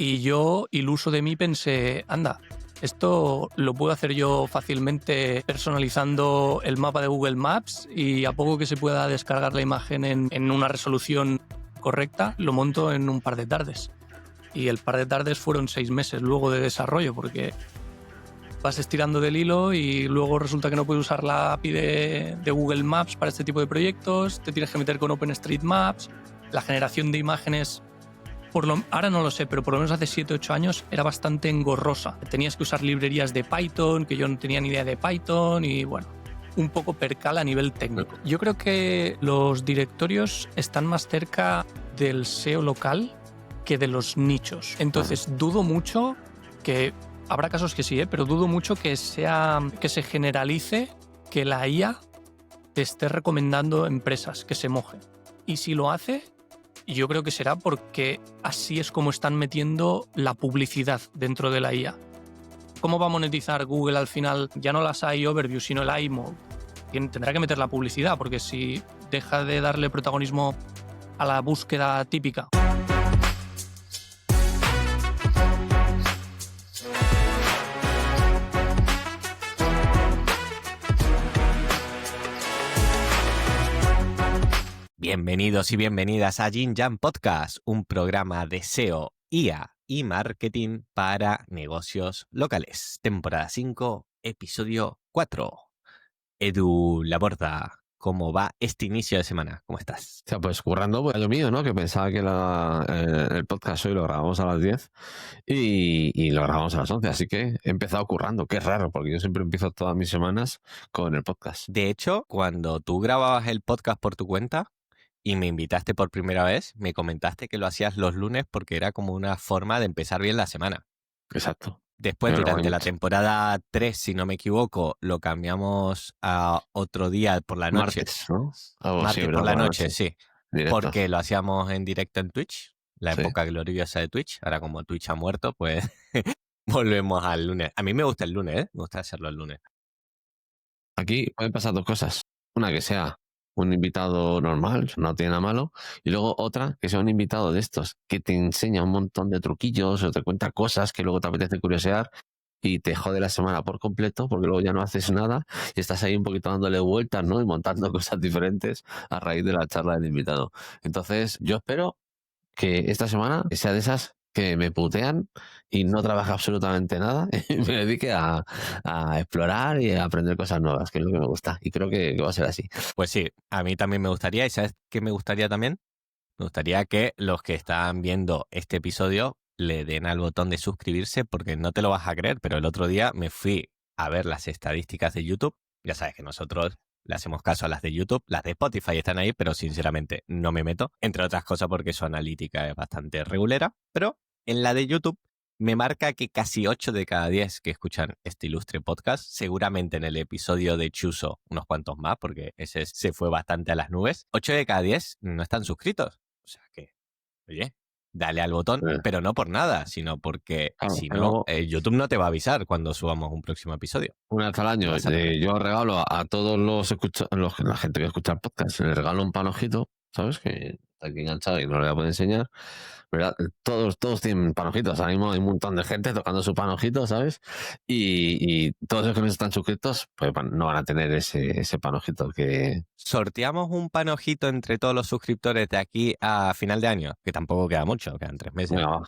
Y yo, iluso de mí, pensé, anda, esto lo puedo hacer yo fácilmente personalizando el mapa de Google Maps y a poco que se pueda descargar la imagen en una resolución correcta, lo monto en un par de tardes. Y el par de tardes fueron 6 meses luego de desarrollo, porque vas estirando del hilo y luego resulta que no puedes usar la API de Google Maps para este tipo de proyectos, te tienes que meter con OpenStreetMaps, la generación de imágenes... ahora no lo sé, pero por lo menos hace 7-8 años era bastante engorrosa. Tenías que usar librerías de Python, que yo no tenía ni idea de Python, y bueno, un poco percal a nivel técnico. Yo creo que los directorios están más cerca del SEO local que de los nichos. Entonces dudo mucho que... Habrá casos que sí, pero dudo mucho que se generalice que la IA te esté recomendando empresas que se mojen. Y si lo hace... yo creo que será porque así es como están metiendo la publicidad dentro de la IA. ¿Cómo va a monetizar Google al final? Ya no las AI Overview, sino el AI Mode. Tendrá que meter la publicidad, porque si deja de darle protagonismo a la búsqueda típica. Bienvenidos y bienvenidas a Jin Jan Podcast, un programa de SEO, IA y marketing para negocios locales. Temporada 5, episodio 4. Edu Laborda, ¿cómo va este inicio de semana? ¿Cómo estás? O sea, pues currando, pues lo mío, ¿no? Que pensaba que el podcast hoy lo grabamos a las 10 y lo grabamos a las 11, así que he empezado currando. Qué raro, porque yo siempre empiezo todas mis semanas con el podcast. De hecho, cuando tú grababas el podcast por tu cuenta y me invitaste por primera vez, me comentaste que lo hacías los lunes porque era como una forma de empezar bien la semana. Exacto. Después, durante la temporada 3, si no me equivoco, lo cambiamos a otro día por la noche. Martes, ¿no? Martes por la noche, sí. Directo. Porque lo hacíamos en directo en Twitch, la época gloriosa de Twitch. Ahora como Twitch ha muerto, pues volvemos al lunes. A mí me gusta el lunes, ¿eh? Me gusta hacerlo el lunes. Aquí pueden pasar dos cosas. Una que sea un invitado normal, no tiene nada malo, y luego otra que sea un invitado de estos que te enseña un montón de truquillos o te cuenta cosas que luego te apetece curiosear y te jode la semana por completo porque luego ya no haces nada y estás ahí un poquito dándole vueltas, ¿no? Y montando cosas diferentes a raíz de la charla del invitado. Entonces, yo espero que esta semana sea de esas que me putean y no trabaje absolutamente nada y me dedique a explorar y a aprender cosas nuevas, que es lo que me gusta. Y creo que va a ser así. Pues sí, a mí también me gustaría. ¿Y sabes qué me gustaría también? Me gustaría que los que están viendo este episodio le den al botón de suscribirse, porque no te lo vas a creer, pero el otro día me fui a ver las estadísticas de YouTube. Ya sabes que nosotros le hacemos caso a las de YouTube, las de Spotify están ahí, pero sinceramente no me meto, entre otras cosas porque su analítica es bastante regulera, pero en la de YouTube me marca que casi 8 de cada 10 que escuchan este ilustre podcast, seguramente en el episodio de Chuso unos cuantos más, porque ese se fue bastante a las nubes, 8 de cada 10 no están suscritos. O sea que, oye, dale al botón, pero no por nada, sino porque si no, YouTube no te va a avisar cuando subamos un próximo episodio. Una vez al año, yo regalo a todos la gente que escucha el podcast, le regalo un panojito, ¿sabes? Que está aquí enganchado y no le voy a poder enseñar. ¿Verdad? Todos tienen panojitos. Ahora mismo hay un montón de gente tocando su panojito, ¿sabes? Y todos los que no están suscritos, pues no van a tener ese panojito que... Sorteamos un panojito entre todos los suscriptores de aquí a final de año, que tampoco queda mucho, quedan 3 meses. Bueno,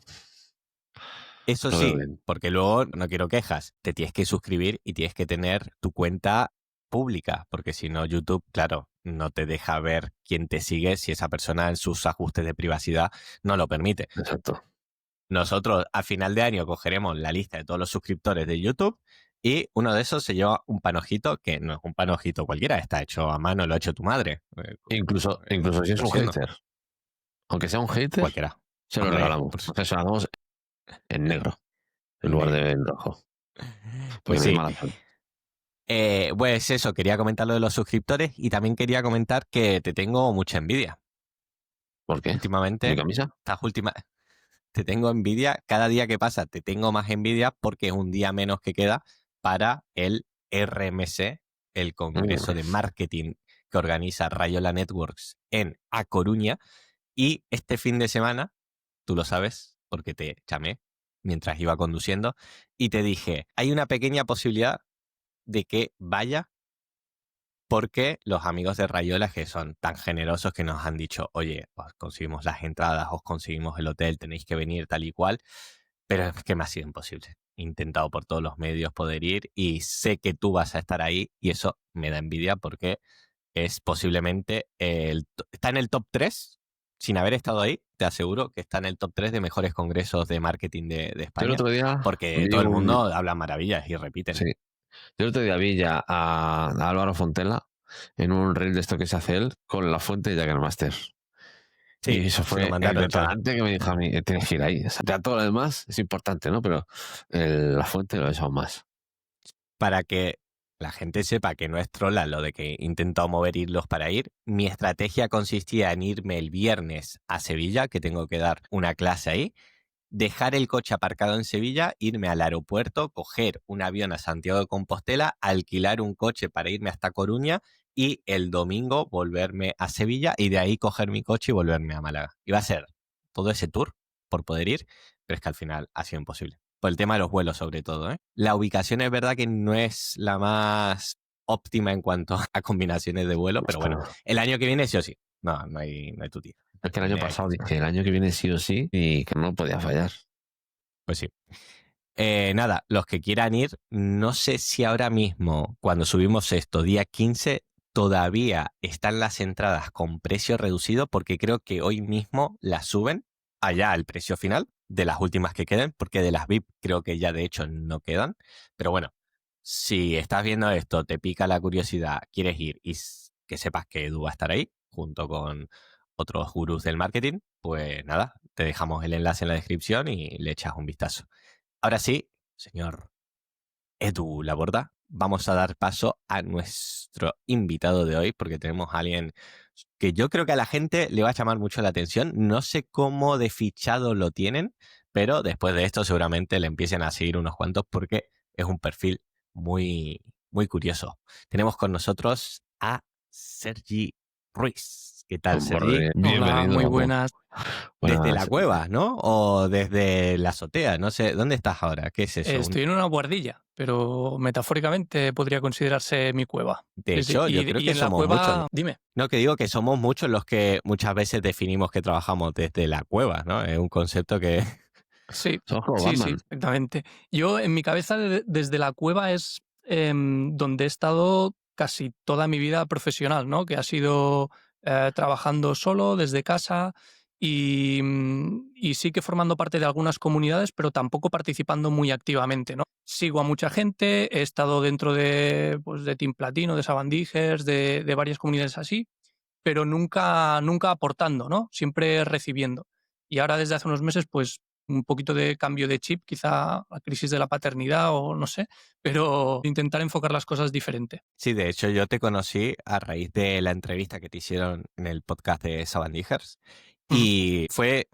eso sí, porque luego no quiero quejas. Te tienes que suscribir y tienes que tener tu cuenta pública, porque si no, YouTube, claro, no te deja ver quién te sigue si esa persona en sus ajustes de privacidad no lo permite. Exacto. Nosotros a final de año cogeremos la lista de todos los suscriptores de YouTube y uno de esos se lleva un panojito, que no es un panojito cualquiera, está hecho a mano, lo ha hecho tu madre. Incluso si es un hater. Aunque sea un hater, cualquiera. Se lo regalamos. Se lo regalamos en negro, en lugar de en rojo. Pues sí. Pues eso, quería comentar lo de los suscriptores y también quería comentar que te tengo mucha envidia. ¿Por qué? Últimamente, ¿Mi camisa? te tengo envidia, cada día que pasa te tengo más envidia porque es un día menos que queda para el RMC, el Congreso de Marketing que organiza Rayola Networks en A Coruña, y este fin de semana, tú lo sabes, porque te llamé mientras iba conduciendo y te dije, hay una pequeña posibilidad de que vaya porque los amigos de Rayola, que son tan generosos, que nos han dicho, oye, os conseguimos las entradas, os conseguimos el hotel, tenéis que venir tal y cual, pero es que me ha sido imposible. He intentado por todos los medios poder ir y sé que tú vas a estar ahí y eso me da envidia porque es posiblemente está en el top 3, sin haber estado ahí, te aseguro que está en el top 3 de mejores congresos de marketing de Yo el España, otro día porque vi todo el mundo habla maravillas y repiten. Sí. Yo el otro día vi ya a Álvaro Fontela en un reel de esto que se hace él con la fuente de Jaggermaster. Sí, y eso se fue lo el mandaron todo. detonante que me dijo a mí, tienes que ir ahí. O sea, ya todo lo demás es importante, ¿no? Pero la fuente lo es aún más. Para que la gente sepa que no es trola lo de que he intentado mover hilos para ir, mi estrategia consistía en irme el viernes a Sevilla, que tengo que dar una clase ahí, dejar el coche aparcado en Sevilla, irme al aeropuerto, coger un avión a Santiago de Compostela, alquilar un coche para irme hasta Coruña y el domingo volverme a Sevilla y de ahí coger mi coche y volverme a Málaga. Iba a ser todo ese tour por poder ir, pero es que al final ha sido imposible. Por el tema de los vuelos sobre todo, ¿eh? La ubicación es verdad que no es la más óptima en cuanto a combinaciones de vuelo, pero bueno, el año que viene sí o sí. No hay tuti. Es que el año pasado dije, el año que viene sí o sí, y que no podía fallar. Pues sí. Nada, los que quieran ir, no sé si ahora mismo, cuando subimos esto, día 15, todavía están las entradas con precio reducido, porque creo que hoy mismo las suben allá al precio final de las últimas que queden, porque de las VIP creo que ya de hecho no quedan. Pero bueno, si estás viendo esto, te pica la curiosidad, quieres ir y que sepas que Edu va a estar ahí, junto con otros gurús del marketing, pues nada, te dejamos el enlace en la descripción y le echas un vistazo. Ahora sí, señor Edu Laborda, vamos a dar paso a nuestro invitado de hoy, porque tenemos a alguien que yo creo que a la gente le va a llamar mucho la atención. No sé cómo de fichado lo tienen, pero después de esto seguramente le empiecen a seguir unos cuantos porque es un perfil muy, muy curioso. Tenemos con nosotros a Sergi Ruiz. ¿Qué tal, Sergi? Bienvenido. Hola, muy guapo. buenas. Desde la cueva, ¿no? O desde la azotea, no sé. ¿Dónde estás ahora? ¿Qué es eso? Estoy en una buhardilla, pero metafóricamente podría considerarse mi cueva. De Sí, hecho, sí. yo creo Y que en la somos cueva, muchos. dime. No, que digo que somos muchos los que muchas veces definimos que trabajamos desde la cueva, ¿no? Es un concepto que... Sí, Somos como sí, Batman. exactamente. Yo en mi cabeza desde la cueva es donde he estado casi toda mi vida profesional, ¿no? Que ha sido trabajando solo desde casa y sí que formando parte de algunas comunidades, pero tampoco participando muy activamente, ¿no? Sigo a mucha gente, he estado dentro de, pues, de Team Platino, de Sabandijers, de varias comunidades así, pero nunca aportando, ¿no? Siempre recibiendo. Y ahora desde hace unos meses, pues un poquito de cambio de chip, quizá la crisis de la paternidad o no sé, pero intentar enfocar las cosas diferente. Sí, de hecho yo te conocí a raíz de la entrevista que te hicieron en el podcast de Sabandijers y fue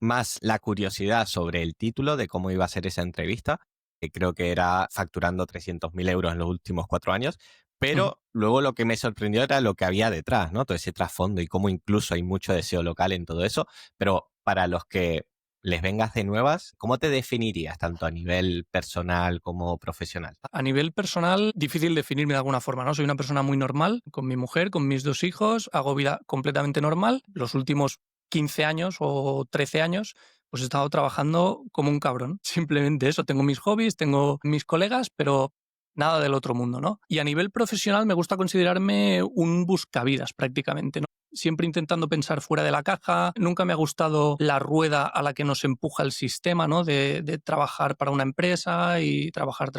más la curiosidad sobre el título de cómo iba a ser esa entrevista, que creo que era facturando 300.000 euros en los últimos 4 años, pero luego lo que me sorprendió era lo que había detrás, ¿no? Todo ese trasfondo y cómo incluso hay mucho deseo local en todo eso, pero para los que les vengas de nuevas, ¿cómo te definirías tanto a nivel personal como profesional? A nivel personal, difícil definirme de alguna forma, ¿no? Soy una persona muy normal, con mi mujer, con mis 2 hijos, hago vida completamente normal. Los últimos 15 años o 13 años, pues he estado trabajando como un cabrón. Simplemente eso, tengo mis hobbies, tengo mis colegas, pero nada del otro mundo, ¿no? Y a nivel profesional me gusta considerarme un buscavidas prácticamente, ¿no? Siempre intentando pensar fuera de la caja. Nunca me ha gustado la rueda a la que nos empuja el sistema, ¿no? De trabajar para una empresa y trabajar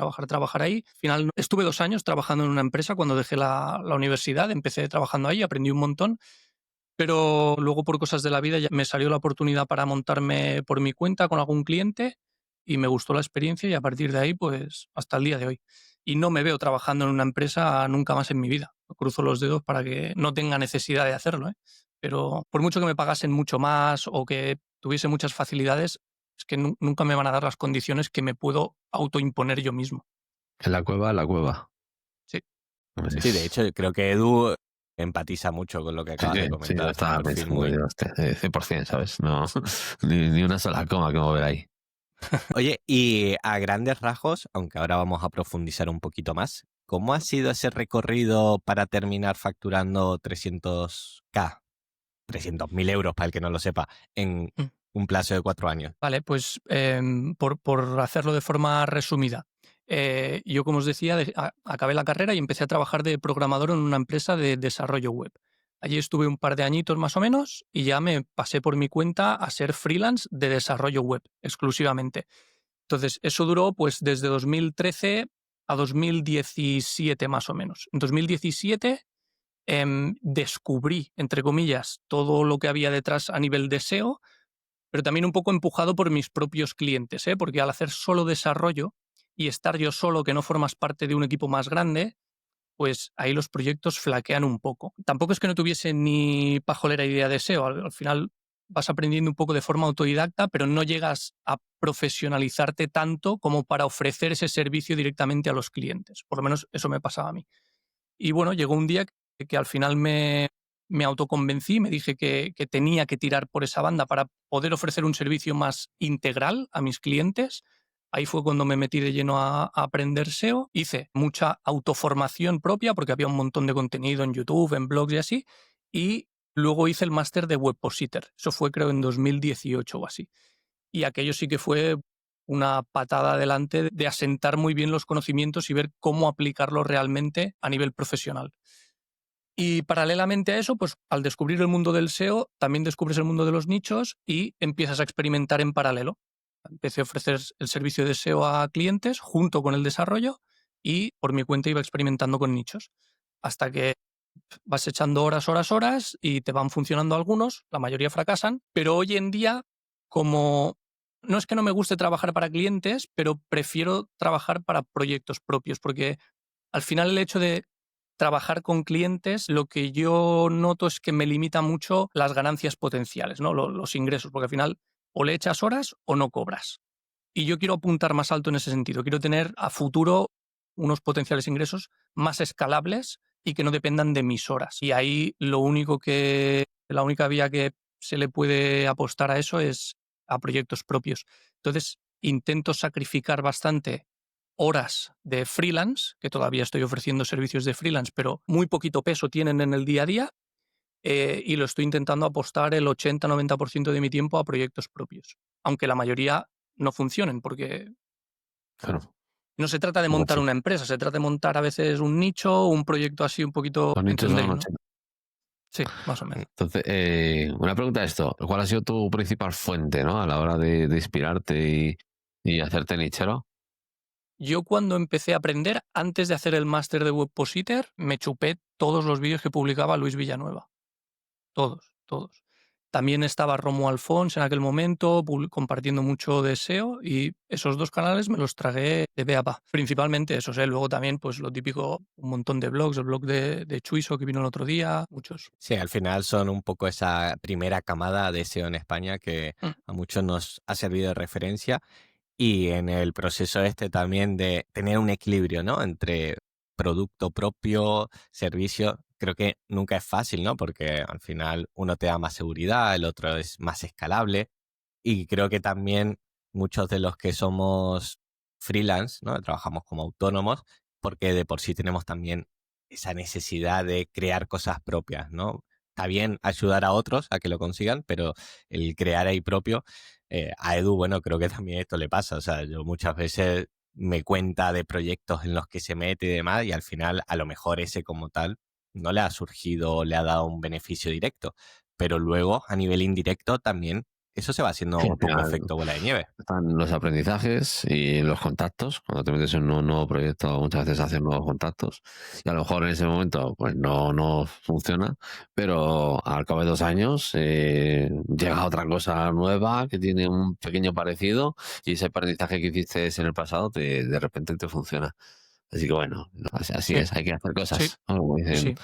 ahí. Al final estuve 2 años trabajando en una empresa cuando dejé la universidad, empecé trabajando ahí, aprendí un montón, pero luego por cosas de la vida ya me salió la oportunidad para montarme por mi cuenta con algún cliente y me gustó la experiencia y a partir de ahí pues hasta el día de hoy. Y no me veo trabajando en una empresa nunca más en mi vida. Cruzo los dedos para que no tenga necesidad de hacerlo, ¿eh? Pero por mucho que me pagasen mucho más o que tuviese muchas facilidades, es que nunca me van a dar las condiciones que me puedo autoimponer yo mismo. En la cueva, la cueva. Sí. Sí, de hecho, creo que Edu empatiza mucho con lo que Sí, acabas de sí, lo comentar. Es un estaba perfil pensando muy... yo, 100%, ¿sabes? No, ni una sola coma que mover ahí. Oye, y a grandes rasgos, aunque ahora vamos a profundizar un poquito más, ¿cómo ha sido ese recorrido para terminar facturando 300K, 300.000 euros, para el que no lo sepa, en Mm. un plazo de 4 años? Vale, pues por hacerlo de forma resumida. Yo, como os decía, acabé la carrera y empecé a trabajar de programador en una empresa de desarrollo web. Allí estuve un par de añitos más o menos y ya me pasé por mi cuenta a ser freelance de desarrollo web exclusivamente. Entonces, eso duró pues desde 2013 a 2017 más o menos. En 2017 descubrí, entre comillas, todo lo que había detrás a nivel de SEO, pero también un poco empujado por mis propios clientes, ¿eh? Porque al hacer solo desarrollo y estar yo solo, que no formas parte de un equipo más grande, pues ahí los proyectos flaquean un poco. Tampoco es que no tuviese ni pajolera idea de SEO, al final vas aprendiendo un poco de forma autodidacta, pero no llegas a profesionalizarte tanto como para ofrecer ese servicio directamente a los clientes. Por lo menos eso me pasaba a mí. Y bueno, llegó un día que al final me autoconvencí, me dije que tenía que tirar por esa banda para poder ofrecer un servicio más integral a mis clientes. Ahí fue cuando me metí de lleno a aprender SEO. Hice mucha autoformación propia porque había un montón de contenido en YouTube, en blogs y así. Y luego hice el máster de Webpositor. Eso fue creo en 2018 o así. Y aquello sí que fue una patada adelante de asentar muy bien los conocimientos y ver cómo aplicarlos realmente a nivel profesional. Y paralelamente a eso, pues al descubrir el mundo del SEO, también descubres el mundo de los nichos y empiezas a experimentar en paralelo. Empecé a ofrecer el servicio de SEO a clientes junto con el desarrollo y por mi cuenta iba experimentando con nichos. Hasta que vas echando horas, horas, horas y te van funcionando algunos, la mayoría fracasan, pero hoy en día, como no es que no me guste trabajar para clientes, pero prefiero trabajar para proyectos propios, porque al final el hecho de trabajar con clientes, lo que yo noto es que me limita mucho las ganancias potenciales, ¿no? Los ingresos, porque al final o le echas horas o no cobras. Y yo quiero apuntar más alto en ese sentido. Quiero tener a futuro unos potenciales ingresos más escalables y que no dependan de mis horas. Y ahí la única vía que se le puede apostar a eso es a proyectos propios. Entonces, intento sacrificar bastante horas de freelance, que todavía estoy ofreciendo servicios de freelance, pero muy poquito peso tienen en el día a día, y lo estoy intentando apostar el 80-90% de mi tiempo a proyectos propios, aunque la mayoría no funcionen, porque Claro, no se trata de pues montar sí. una empresa, se trata de montar a veces un nicho, un proyecto así un poquito, Los nichos son ¿entendéis, no? 80. Sí, más o menos. Entonces, una pregunta de esto. ¿Cuál ha sido tu principal fuente, ¿no? A la hora de inspirarte y hacerte nichero? Yo cuando empecé a aprender, antes de hacer el máster de Webpositor, me chupé todos los vídeos que publicaba Luis Villanueva. Todos, todos. También estaba Romo Alfons en aquel momento, compartiendo mucho de SEO, y esos dos canales me los tragué de pe a pa. Principalmente esos, ¿eh? Luego también, pues lo típico, un montón de blogs, el blog de Chuiso que vino el otro día, muchos. Sí, al final son un poco esa primera camada de SEO en España que Mm. a muchos nos ha servido de referencia. Y en el proceso este también de tener un equilibrio, ¿no? Entre producto propio, servicio, creo que nunca es fácil, ¿no? Porque al final uno te da más seguridad, el otro es más escalable. Y creo que también muchos de los que somos freelance, ¿no? Trabajamos como autónomos, porque de por sí tenemos también esa necesidad de crear cosas propias, ¿no? Está bien ayudar a otros a que lo consigan, pero el crear ahí propio, a Edu, bueno, creo que también esto le pasa. O sea, yo muchas veces me cuenta de proyectos en los que se mete y demás, y al final a lo mejor ese como tal no le ha surgido, le ha dado un beneficio directo, pero luego a nivel indirecto también eso se va haciendo Sí, al un poco final efecto bola de nieve. están los aprendizajes y los contactos. Cuando te metes en un nuevo proyecto, muchas veces haces nuevos contactos. Y a lo mejor en ese momento pues no funciona, pero al cabo de 2 años llega otra cosa nueva que tiene un pequeño parecido y ese aprendizaje que hiciste en el pasado de repente te funciona. Así que bueno, así Sí, es, hay que hacer sí, cosas, ¿no? Como sí, dice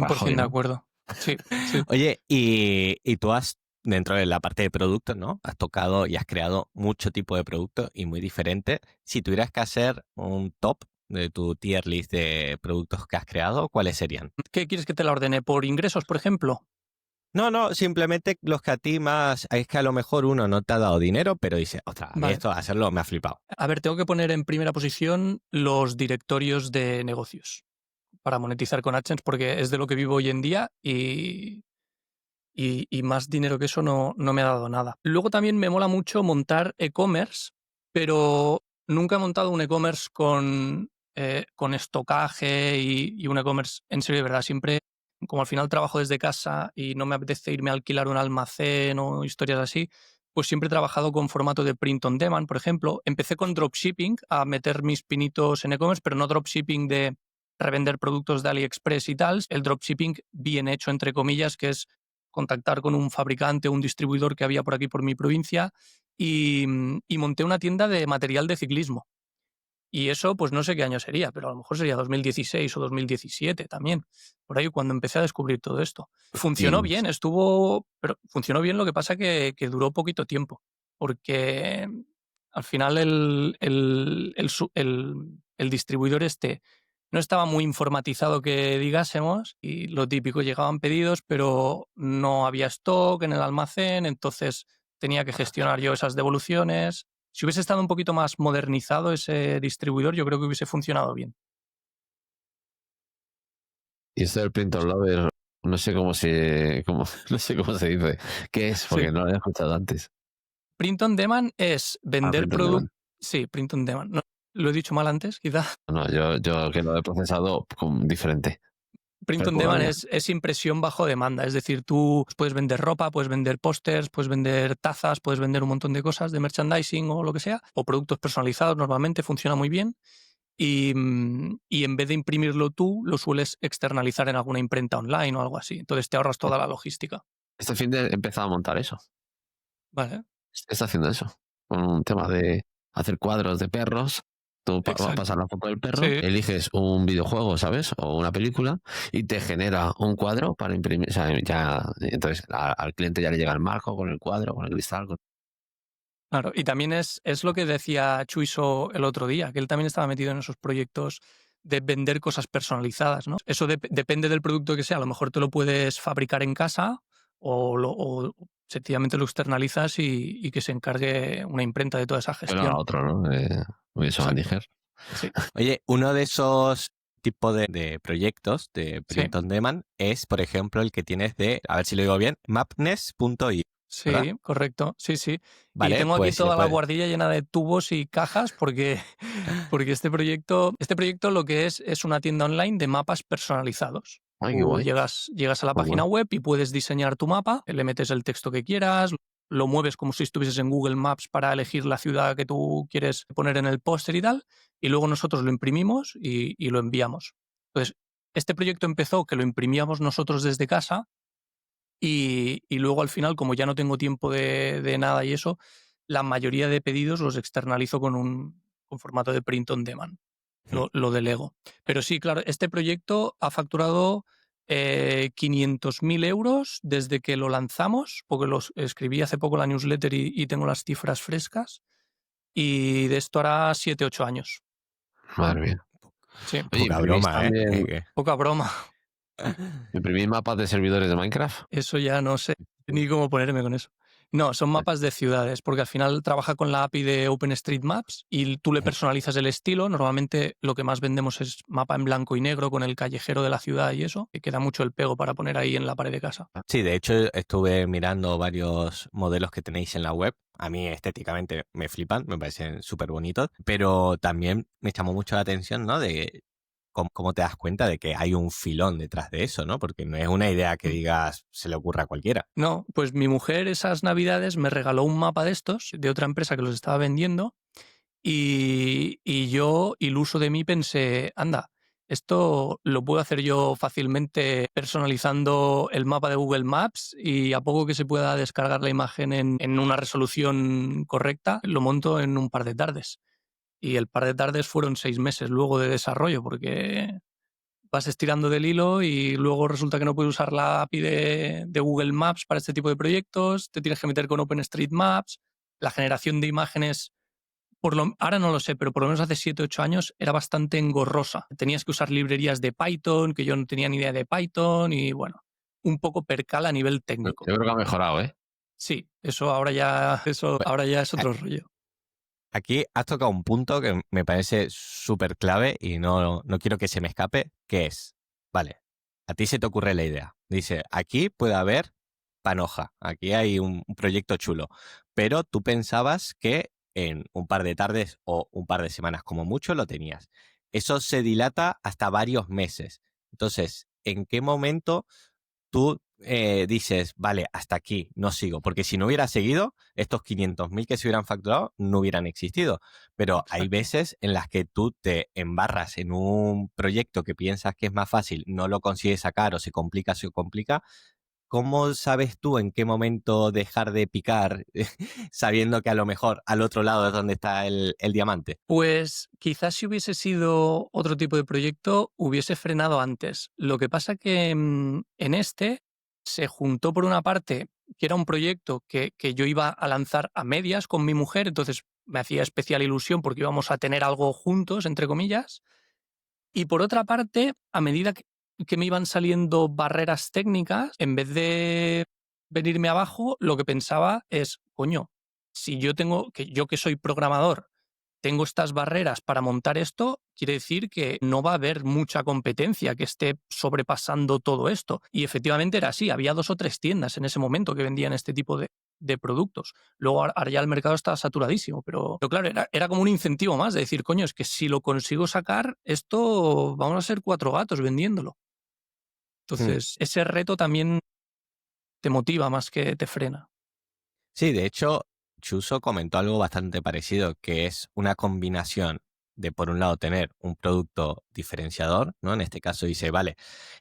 Rajoy, 100% de ¿no? acuerdo. Sí, sí. Oye, y tú has, dentro de la parte de productos, ¿no? Has tocado y has creado mucho tipo de productos y muy diferente. Si tuvieras que hacer un top de tu tier list de productos que has creado, ¿cuáles serían? ¿Qué quieres que te la ordene? ¿Por ingresos, por ejemplo? No, simplemente los que a ti más... Es que a lo mejor uno no te ha dado dinero, pero dice, ostras, a mí Vale. esto hacerlo me ha flipado. A ver, tengo que poner en primera posición los directorios de negocios para monetizar con AdSense porque es de lo que vivo hoy en día y más dinero que eso no me ha dado nada. Luego también me mola mucho montar e-commerce, pero nunca he montado un e-commerce con estocaje y un e-commerce en serio de verdad. Siempre, como al final trabajo desde casa y no me apetece irme a alquilar un almacén o historias así, pues siempre he trabajado con formato de print on demand, por ejemplo. Empecé con dropshipping, a meter mis pinitos en e-commerce, pero no dropshipping de revender productos de AliExpress y tal. El dropshipping bien hecho, entre comillas, que es contactar con un fabricante o un distribuidor que había por aquí, por mi provincia, y monté una tienda de material de ciclismo. Y eso, pues no sé qué año sería, pero a lo mejor sería 2016 o 2017 también, por ahí cuando empecé a descubrir todo esto. Funcionó bien, pero funcionó bien, lo que pasa que duró poquito tiempo, porque al final el distribuidor este no estaba muy informatizado que digásemos y lo típico, llegaban pedidos, pero no había stock en el almacén, entonces tenía que gestionar yo esas devoluciones. Si hubiese estado un poquito más modernizado ese distribuidor, yo creo que hubiese funcionado bien. Y esto del Print on Lover, no sé cómo se, no sé cómo se dice. ¿Qué es? Porque Sí. no lo había escuchado antes. Print on demand es vender Print on demand. productos. Sí, print on demand. No, lo he dicho mal antes, quizá. No, yo que lo he procesado diferente. Print on demand es impresión bajo demanda. Es decir, tú puedes vender ropa, puedes vender pósters, puedes vender tazas, puedes vender un montón de cosas de merchandising o lo que sea, o productos personalizados. Normalmente funciona muy bien. Y en vez de imprimirlo tú, lo sueles externalizar en alguna imprenta online o algo así. Entonces te ahorras toda la logística. Este fin de he empezado a montar eso. Vale. Está haciendo eso. Con un tema de hacer cuadros de perros. Tú vas a pasar la foto del perro, Sí. eliges un videojuego, ¿sabes? O una película y te genera un cuadro para imprimir. O sea, entonces al cliente ya le llega el marco con el cuadro, con el cristal. Claro, y también es lo que decía Chuiso el otro día, que él también estaba metido en esos proyectos de vender cosas personalizadas, ¿no? Eso depende del producto que sea. A lo mejor te lo puedes fabricar en casa o sencillamente lo externalizas y que se encargue una imprenta de toda esa gestión. Bueno, a otro, ¿no? Eso va a Exacto. Níger. Sí. Oye, uno de esos tipos de proyectos de print on demand es, por ejemplo, el que tienes de, a ver si lo digo bien, mapness.io. Sí, ¿verdad? correcto. Sí, sí. Y Vale, tengo aquí pues si le toda la puedes... guardilla llena de tubos y cajas porque este proyecto lo que es una tienda online de mapas personalizados. Ay, qué Tú guay. llegas a la Muy página guay. web y puedes diseñar tu mapa, le metes el texto que quieras, lo mueves como si estuvieses en Google Maps para elegir la ciudad que tú quieres poner en el póster y tal, y luego nosotros lo imprimimos y lo enviamos. Entonces, este proyecto empezó que lo imprimíamos nosotros desde casa y luego al final, como ya no tengo tiempo de nada y eso, la mayoría de pedidos los externalizo con formato de print on demand. Lo delego. Pero sí, claro, este proyecto ha facturado 500.000 euros desde que lo lanzamos, porque los escribí hace poco la newsletter y tengo las cifras frescas. Y de esto hará 7-8 años. Madre mía. Sí, Oye, Poca ¿imprimís broma, ¿eh? también, poca broma. imprimís mapas de servidores de Minecraft? Eso ya no sé ni cómo ponerme con eso. No, son mapas de ciudades, porque al final trabaja con la API de OpenStreetMaps y tú le personalizas el estilo. Normalmente lo que más vendemos es mapa en blanco y negro con el callejero de la ciudad y eso, que queda mucho el pego para poner ahí en la pared de casa. Sí, de hecho estuve mirando varios modelos que tenéis en la web. A mí estéticamente me flipan, me parecen súper bonitos, pero también me llamó mucho la atención, ¿no? De cómo te das cuenta de que hay un filón detrás de eso, ¿no? Porque no es una idea que digas se le ocurra a cualquiera. No, pues mi mujer esas navidades me regaló un mapa de estos, de otra empresa que los estaba vendiendo, y yo, iluso de mí, pensé, anda, esto lo puedo hacer yo fácilmente personalizando el mapa de Google Maps y a poco que se pueda descargar la imagen en una resolución correcta, lo monto en un par de tardes. Y el par de tardes fueron 6 meses luego de desarrollo, porque vas estirando del hilo y luego resulta que no puedes usar la API de Google Maps para este tipo de proyectos, te tienes que meter con OpenStreetMaps, la generación de imágenes Ahora no lo sé, pero por lo menos hace 7 8 años era bastante engorrosa. Tenías que usar librerías de Python, que yo no tenía ni idea de Python, y bueno, un poco percal a nivel Yo técnico. creo que ha mejorado, ¿eh? Sí, eso ahora ya es otro rollo. Aquí has tocado un punto que me parece súper clave y no quiero que se me escape, que es, vale, a ti se te ocurre la idea. Dice, aquí puede haber panoja, aquí hay un proyecto chulo, pero tú pensabas que en un par de tardes o un par de semanas como mucho lo tenías. Eso se dilata hasta varios meses. Entonces, ¿en qué momento tú dices, vale, hasta aquí, no sigo? Porque si no hubiera seguido, estos 500.000 que se hubieran facturado no hubieran existido. Pero hay Exacto. veces en las que tú te embarras en un proyecto que piensas que es más fácil, no lo consigues sacar o se complica. ¿Cómo sabes tú en qué momento dejar de picar sabiendo que a lo mejor al otro lado es donde está el diamante? Pues quizás si hubiese sido otro tipo de proyecto, hubiese frenado antes. Lo que pasa que en este se juntó por una parte que era un proyecto que yo iba a lanzar a medias con mi mujer, entonces me hacía especial ilusión porque íbamos a tener algo juntos, entre comillas. Y por otra parte, a medida que me iban saliendo barreras técnicas, en vez de venirme abajo, lo que pensaba es, coño, si yo que soy programador, tengo estas barreras para montar esto, quiere decir que no va a haber mucha competencia que esté sobrepasando todo esto. Y efectivamente era así, había 2 o 3 tiendas en ese momento que vendían este tipo de productos. Luego ahora ya el mercado está saturadísimo, pero claro, era como un incentivo más de decir, coño, es que si lo consigo sacar, esto vamos a ser 4 gatos vendiéndolo. Mm. Entonces, ese reto también te motiva más que te frena. Sí, de hecho, Chuso comentó algo bastante parecido, que es una combinación de, por un lado, tener un producto diferenciador, ¿no? En este caso dice, vale,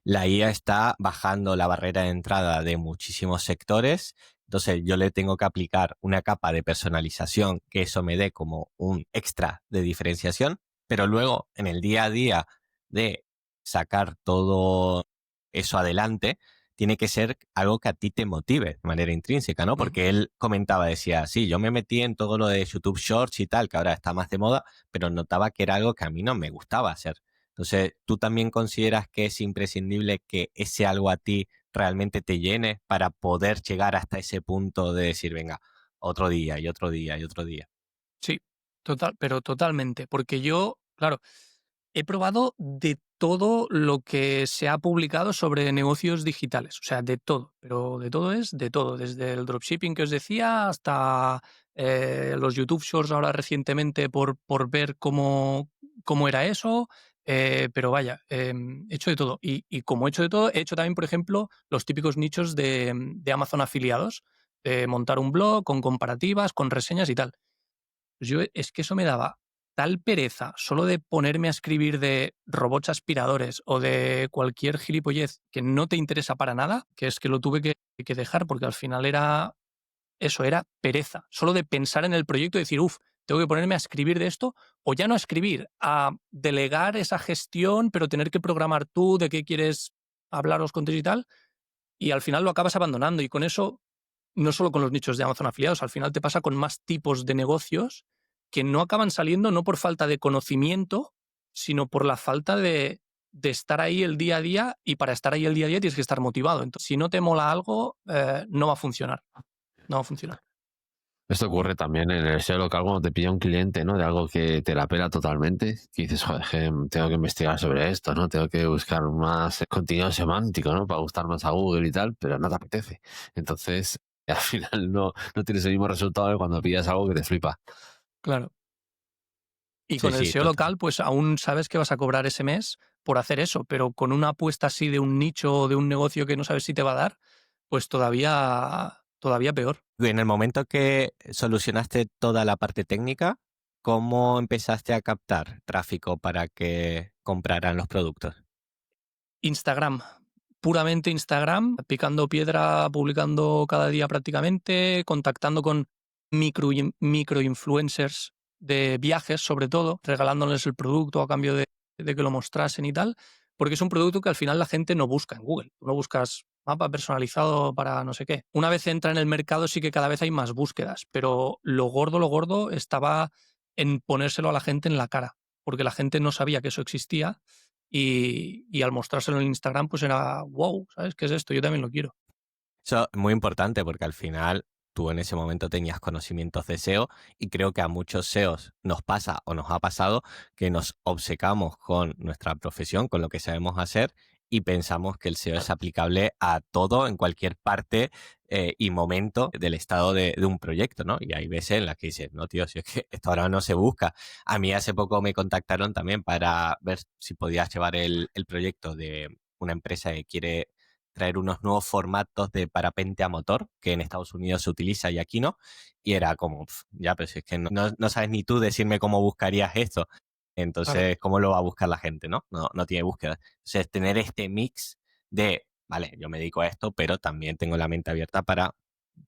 la IA está bajando la barrera de entrada de muchísimos sectores, entonces yo le tengo que aplicar una capa de personalización que eso me dé como un extra de diferenciación, pero luego en el día a día de sacar todo eso adelante, tiene que ser algo que a ti te motive de manera intrínseca, ¿no? Ujú. Porque él comentaba, decía, sí, yo me metí en todo lo de YouTube Shorts y tal, que ahora está más de moda, pero notaba que era algo que a mí no me gustaba hacer. Entonces, ¿tú también consideras que es imprescindible que ese algo a ti realmente te llene para poder llegar hasta ese punto de decir, venga, otro día y otro día y otro día? Sí, pero totalmente, porque yo, claro, he probado de todo lo que se ha publicado sobre negocios digitales, o sea, de todo, pero de todo es de todo, desde el dropshipping que os decía hasta los YouTube Shorts ahora recientemente por ver cómo era eso, pero vaya, he hecho de todo. Y como he hecho de todo, he hecho también, por ejemplo, los típicos nichos de Amazon afiliados, de montar un blog con comparativas, con reseñas y tal. Pues yo es que eso me daba tal pereza solo de ponerme a escribir de robots aspiradores o de cualquier gilipollez que no te interesa para nada, que es que lo tuve que dejar porque al final era eso, era pereza. Solo de pensar en el proyecto y decir, uff, tengo que ponerme a escribir de esto o ya no a escribir, a delegar esa gestión, pero tener que programar tú de qué quieres hablar los contenidos y tal. Y al final lo acabas abandonando y con eso no solo con los nichos de Amazon afiliados, al final te pasa con más tipos de negocios que no acaban saliendo no por falta de conocimiento, sino por la falta de estar ahí el día a día y para estar ahí el día a día tienes que estar motivado. Entonces, si no te mola algo, no va a funcionar. No va a funcionar. Esto ocurre también en el SEO local cuando te pilla un cliente, ¿no? De algo que te la pela totalmente, que dices, joder, que tengo que investigar sobre esto, ¿no? Tengo que buscar más contenido semántico, ¿no? Para gustar más a Google y tal, pero no te apetece. Entonces, al final no tienes el mismo resultado de cuando pillas algo que te flipa. Claro. Y Sí, con el sí, SEO total. local, pues aún sabes que vas a cobrar ese mes por hacer eso, pero con una apuesta así de un nicho o de un negocio que no sabes si te va a dar, pues todavía peor. En el momento que solucionaste toda la parte técnica, ¿cómo empezaste a captar tráfico para que compraran los productos? Instagram, puramente Instagram, picando piedra, publicando cada día prácticamente, contactando con microinfluencers de viajes, sobre todo, regalándoles el producto a cambio de que lo mostrasen y tal, porque es un producto que al final la gente no busca en Google. Tú no buscas mapa personalizado para no sé qué. Una vez entra en el mercado sí que cada vez hay más búsquedas, pero lo gordo estaba en ponérselo a la gente en la cara, porque la gente no sabía que eso existía y al mostrárselo en Instagram pues era, wow, ¿sabes qué es esto? Yo también lo quiero. Eso es muy importante porque al final tú en ese momento tenías conocimientos de SEO y creo que a muchos SEOs nos pasa o nos ha pasado que nos obcecamos con nuestra profesión, con lo que sabemos hacer y pensamos que el SEO es aplicable a todo en cualquier parte y momento del estado de un proyecto, ¿no? Y hay veces en las que dices, no, tío, si es que esto ahora no se busca. A mí hace poco me contactaron también para ver si podías llevar el proyecto de una empresa que quiere traer unos nuevos formatos de parapente a motor que en Estados Unidos se utiliza y aquí no. Y era como, ya, pero si es que no sabes ni tú decirme cómo buscarías esto. Claro. Entonces, ¿cómo lo va a buscar la gente, no? No tiene búsqueda. Entonces, tener este mix de, vale, yo me dedico a esto, pero también tengo la mente abierta para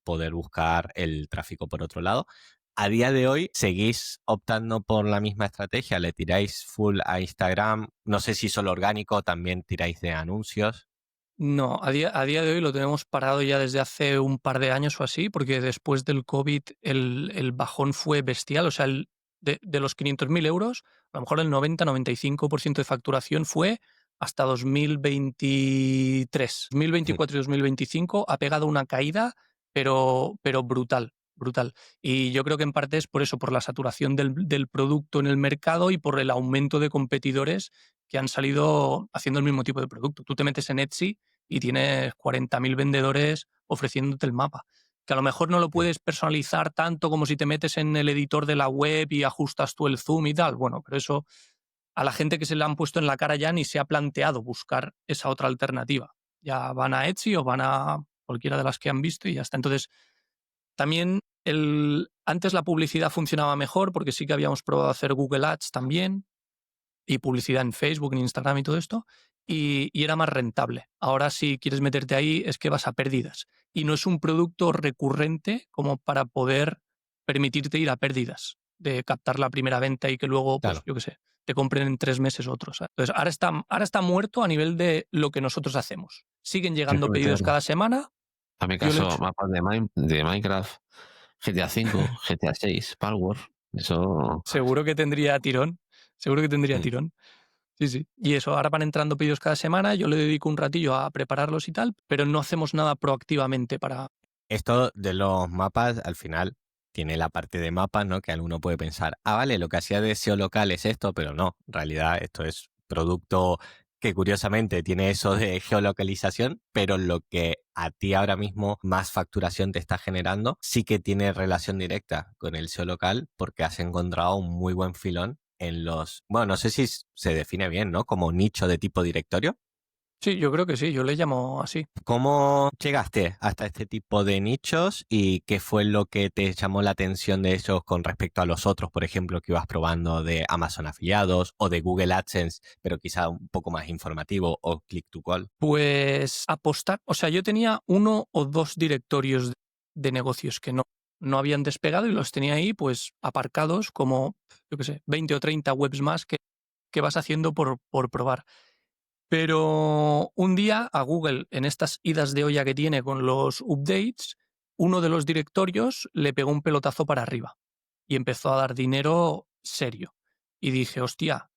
poder buscar el tráfico por otro lado. A día de hoy, ¿seguís optando por la misma estrategia? ¿Le tiráis full a Instagram? No sé si solo orgánico, también tiráis de anuncios. No, a día de hoy lo tenemos parado ya desde hace un par de años o así, porque después del COVID el bajón fue bestial. O sea, de los 500.000 euros, a lo mejor el 90-95% de facturación fue hasta 2023. 2024 y 2025 ha pegado una caída, pero brutal, brutal. Y yo creo que en parte es por eso, por la saturación del producto en el mercado y por el aumento de competidores que han salido haciendo el mismo tipo de producto. Tú te metes en Etsy y tienes 40.000 vendedores ofreciéndote el mapa. Que a lo mejor no lo puedes personalizar tanto como si te metes en el editor de la web y ajustas tú el zoom y tal. Bueno, pero eso a la gente que se le han puesto en la cara ya ni se ha planteado buscar esa otra alternativa. Ya van a Etsy o van a cualquiera de las que han visto y ya está. Entonces, también antes la publicidad funcionaba mejor porque sí que habíamos probado hacer Google Ads también, y publicidad en Facebook, en Instagram y todo esto, y era más rentable. Ahora si quieres meterte ahí es que vas a pérdidas. Y no es un producto recurrente como para poder permitirte ir a pérdidas, de captar la primera venta y que luego, pues Claro. yo qué sé, te compren en 3 meses otros. ¿Sabes? Entonces, ahora está muerto a nivel de lo que nosotros hacemos. Siguen Tienes que llegando meter, pedidos cada semana. a mi Yo le caso, echo. mapas de Minecraft, GTA V, GTA 6, Palworld. Eso. Seguro que tendría tirón. Seguro que tendría mm, tirón. Sí, sí. Y eso, ahora van entrando pedidos cada semana, yo le dedico un ratillo a prepararlos y tal, pero no hacemos nada proactivamente para... Esto de los mapas, al final, tiene la parte de mapas, ¿no? Que alguno puede pensar, vale, lo que hacía de SEO local es esto, pero no, en realidad esto es producto que curiosamente tiene eso de geolocalización, pero lo que a ti ahora mismo más facturación te está generando sí que tiene relación directa con el SEO local porque has encontrado un muy buen filón en los, bueno, no sé si se define bien, ¿no? Como nicho de tipo directorio. Sí, yo creo que sí, yo le llamo así. ¿Cómo llegaste hasta este tipo de nichos y qué fue lo que te llamó la atención de ellos con respecto a los otros, por ejemplo, que ibas probando de Amazon afiliados o de Google AdSense, pero quizá un poco más informativo o Click to Call? Pues apostar, o sea, yo tenía 1 o 2 directorios de negocios que no habían despegado y los tenía ahí pues aparcados como, yo qué sé, 20 o 30 webs más que vas haciendo por probar. Pero un día a Google, en estas idas de olla que tiene con los updates, uno de los directorios le pegó un pelotazo para arriba y empezó a dar dinero serio. Y dije, hostia,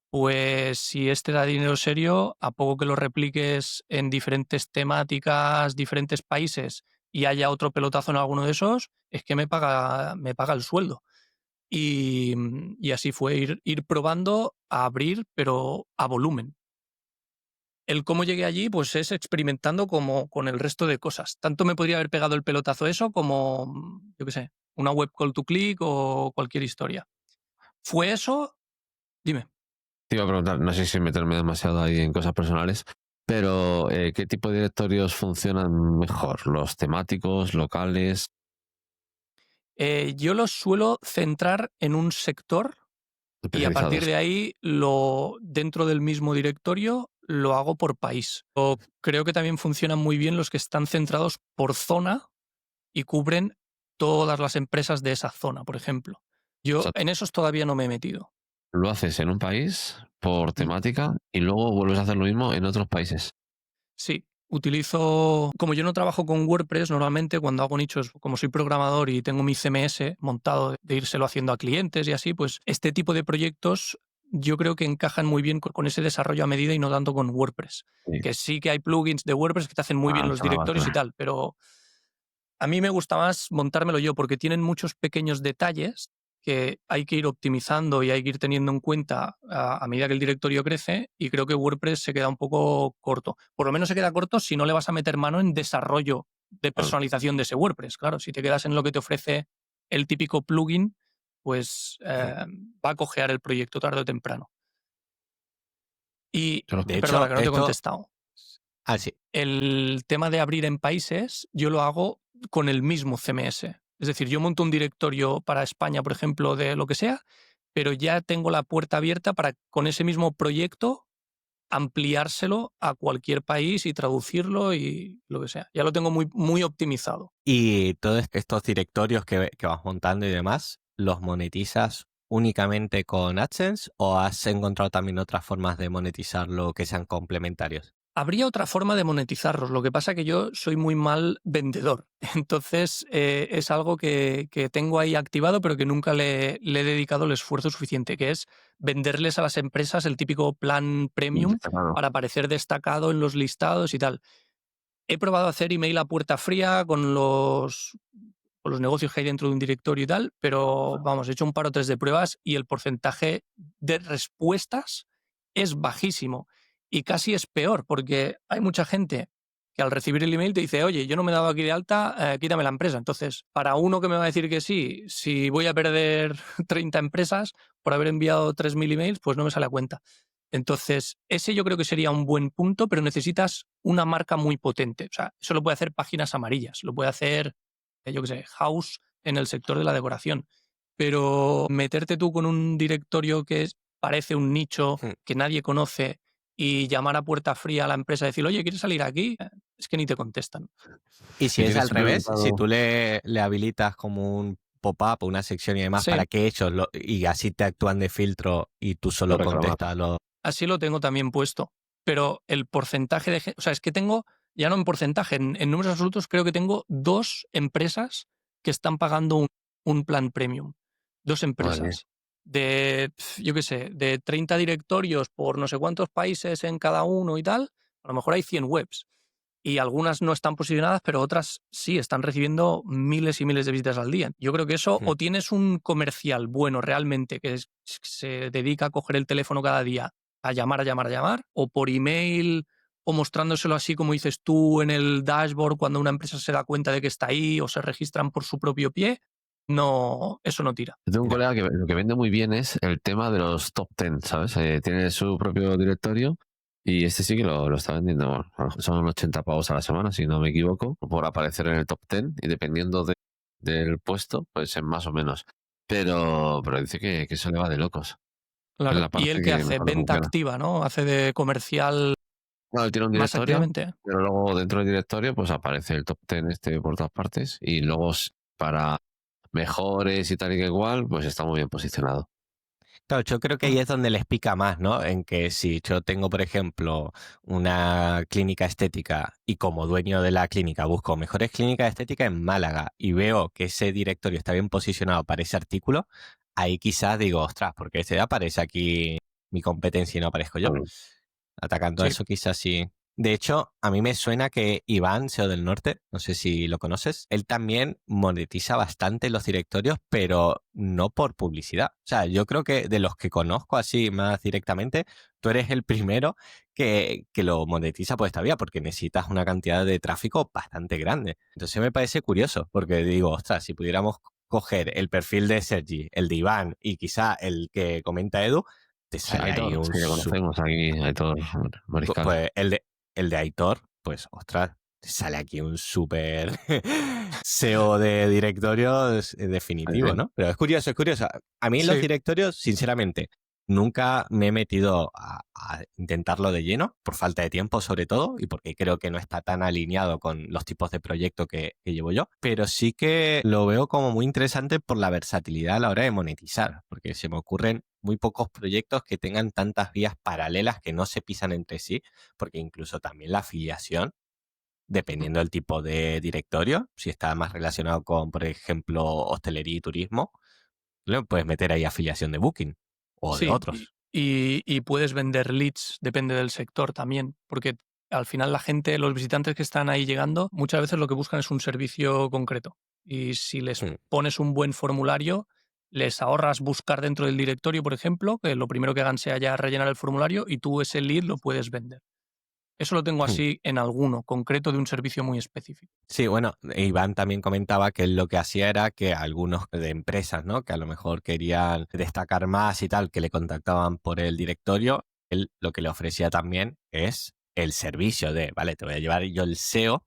pues si este da dinero serio, a poco que lo repliques en diferentes temáticas, diferentes países y haya otro pelotazo en alguno de esos, es que me paga el sueldo. Y así fue ir probando a abrir, pero a volumen. El cómo llegué allí, pues es experimentando como con el resto de cosas. Tanto me podría haber pegado el pelotazo eso como, yo qué sé, una web call to click o cualquier historia. ¿Fue eso? Dime. Te iba a preguntar, no sé si meterme demasiado ahí en cosas personales, pero ¿qué tipo de directorios funcionan mejor? ¿Los temáticos, locales, Yo los suelo centrar en un sector y a partir especializados? de ahí, dentro del mismo directorio, lo hago por país. Creo que también funcionan muy bien los que están centrados por zona y cubren todas las empresas de esa zona, por ejemplo. O Yo sea, en esos todavía no me he metido. lo haces en un país por Mm. temática y luego vuelves a hacer lo mismo en otros países. Sí, Utilizo, como yo no trabajo con WordPress, normalmente cuando hago nichos, como soy programador y tengo mi CMS montado de írselo haciendo a clientes y así, pues este tipo de proyectos yo creo que encajan muy bien con ese desarrollo a medida y no tanto con WordPress. Sí. Que sí que hay plugins de WordPress que te hacen muy bien los Son la directorios y basura. tal, pero a mí me gusta más montármelo yo porque tienen muchos pequeños detalles que hay que ir optimizando y hay que ir teniendo en cuenta a medida que el directorio crece, y creo que WordPress se queda un poco corto. Por lo menos se queda corto si no le vas a meter mano en desarrollo de Claro, personalización de ese WordPress. Claro, si te quedas en lo que te ofrece el típico plugin, pues va a cojear el proyecto tarde o temprano. Y, yo lo De creo. perdona, hecho, que no te he esto... contestado. Ah, sí. El tema de abrir en países, yo lo hago con el mismo CMS. Es decir, yo monto un directorio para España, por ejemplo, de lo que sea, pero ya tengo la puerta abierta para, con ese mismo proyecto, ampliárselo a cualquier país y traducirlo y lo que sea. Ya lo tengo muy, muy optimizado. Y todos estos directorios que vas montando y demás, ¿los monetizas únicamente con AdSense o has encontrado también otras formas de monetizarlo que sean complementarios? Habría otra forma de monetizarlos. Lo que pasa es que yo soy muy mal vendedor. Entonces es algo que tengo ahí activado, pero que nunca le he dedicado el esfuerzo suficiente, que es venderles a las empresas el típico plan premium Claro. para aparecer destacado en los listados y tal. He probado a hacer email a puerta fría con los negocios que hay dentro de un directorio y tal, pero vamos, he hecho un par o tres de pruebas y el porcentaje de respuestas es bajísimo. Y casi es peor, porque hay mucha gente que al recibir el email te dice, oye, yo no me he dado aquí de alta, quítame la empresa. Entonces, para uno que me va a decir que sí, si voy a perder 30 empresas por haber enviado 3.000 emails, pues no me sale a cuenta. Entonces, ese yo creo que sería un buen punto, pero necesitas una marca muy potente. O sea, eso lo puede hacer Páginas Amarillas, lo puede hacer, yo qué sé, House en el sector de la decoración. Pero meterte tú con un directorio que parece un nicho Hmm. que nadie conoce y llamar a puerta fría a la empresa y decir, oye, ¿quieres salir aquí? Es que ni te contestan. Y si ¿Y es al tienes revés, si tú implementado? le habilitas como un pop-up, una sección y demás Sí, para que ellos y así te actúan de filtro y tú Lo solo reclamar. contestas los... así lo tengo también puesto. Pero el porcentaje de... O sea, es que tengo, ya no en porcentaje, en números absolutos creo que tengo 2 empresas que están pagando un plan premium. 2 Vale. empresas. Yo qué sé, de 30 directorios por no sé cuántos países en cada uno y tal, a lo mejor hay 100 webs. Y algunas no están posicionadas, pero otras sí, están recibiendo miles y miles de visitas al día. Yo creo que eso, Hmm. o tienes un comercial bueno realmente que se dedica a coger el teléfono cada día a llamar, a llamar, a llamar, o por email, o mostrándoselo así como dices tú en el dashboard cuando una empresa se da cuenta de que está ahí o se registran por su propio pie. No, eso no tira. Yo tengo un No. colega que lo que vende muy bien es el tema de los top 10, ¿sabes? Tiene su propio directorio y este sí que lo está vendiendo. Bueno, son 80 pavos a la semana, si no me equivoco, por aparecer en el top 10 y dependiendo del puesto, pues en más o menos. Pero dice que eso le va de locos. Es Claro. la ¿Y él parte qué que hace? mejor le Venta funciona. activa, ¿no? Hace de comercial Claro, él tiene un más directorio, activamente. pero luego dentro del directorio pues aparece el top 10 este por todas partes y luego para mejores y tal y que igual, pues está muy bien posicionado. Claro, yo creo que ahí Mm. es donde les pica más, ¿no? En que si yo tengo, por ejemplo, una clínica estética y como dueño de la clínica busco mejores clínicas estéticas en Málaga y veo que ese directorio está bien posicionado para ese artículo, ahí quizás digo, ostras, porque ese aparece aquí mi competencia y no aparezco yo. Claro. Atacando a Sí. eso quizás sí. De hecho, a mí me suena que Iván, SEO del Norte, no sé si lo conoces, él también monetiza bastante los directorios, pero no por publicidad. O sea, yo creo que de los que conozco así más directamente, tú eres el primero que lo monetiza por esta vía, porque necesitas una cantidad de tráfico bastante grande. Entonces me parece curioso, porque digo, ostras, si pudiéramos coger el perfil de Sergi, el de Iván y quizá el que comenta Edu, te Sí, sale ahí Aitor, un sí, lo conocemos aquí, Aitor Mariscal. pues el de Aitor, pues ostras, te sale aquí un súper SEO de directorios definitivo, Sí, ¿no? Pero es curioso, es curioso. A mí en los Sí. directorios, sinceramente, nunca me he metido a intentarlo de lleno, por falta de tiempo sobre todo, y porque creo que no está tan alineado con los tipos de proyecto que llevo yo, pero sí que lo veo como muy interesante por la versatilidad a la hora de monetizar, porque se me ocurren muy pocos proyectos que tengan tantas vías paralelas que no se pisan entre sí, porque incluso también la afiliación dependiendo del tipo de directorio. Si está más relacionado con, por ejemplo, hostelería y turismo, le puedes meter ahí afiliación de Booking o de Sí, otros. y puedes vender leads, depende del sector también, porque al final la gente, los visitantes que están ahí llegando, muchas veces lo que buscan es un servicio concreto. Y si les Mm. pones un buen formulario, les ahorras buscar dentro del directorio, por ejemplo, que lo primero que hagan sea ya rellenar el formulario y tú ese lead lo puedes vender. Eso lo tengo Mm. así en alguno, concreto de un servicio muy específico. Sí, bueno, Iván también comentaba que él lo que hacía era que algunos de empresas, ¿no? Que a lo mejor querían destacar más y tal, que le contactaban por el directorio, él lo que le ofrecía también es el servicio de, vale, te voy a llevar yo el SEO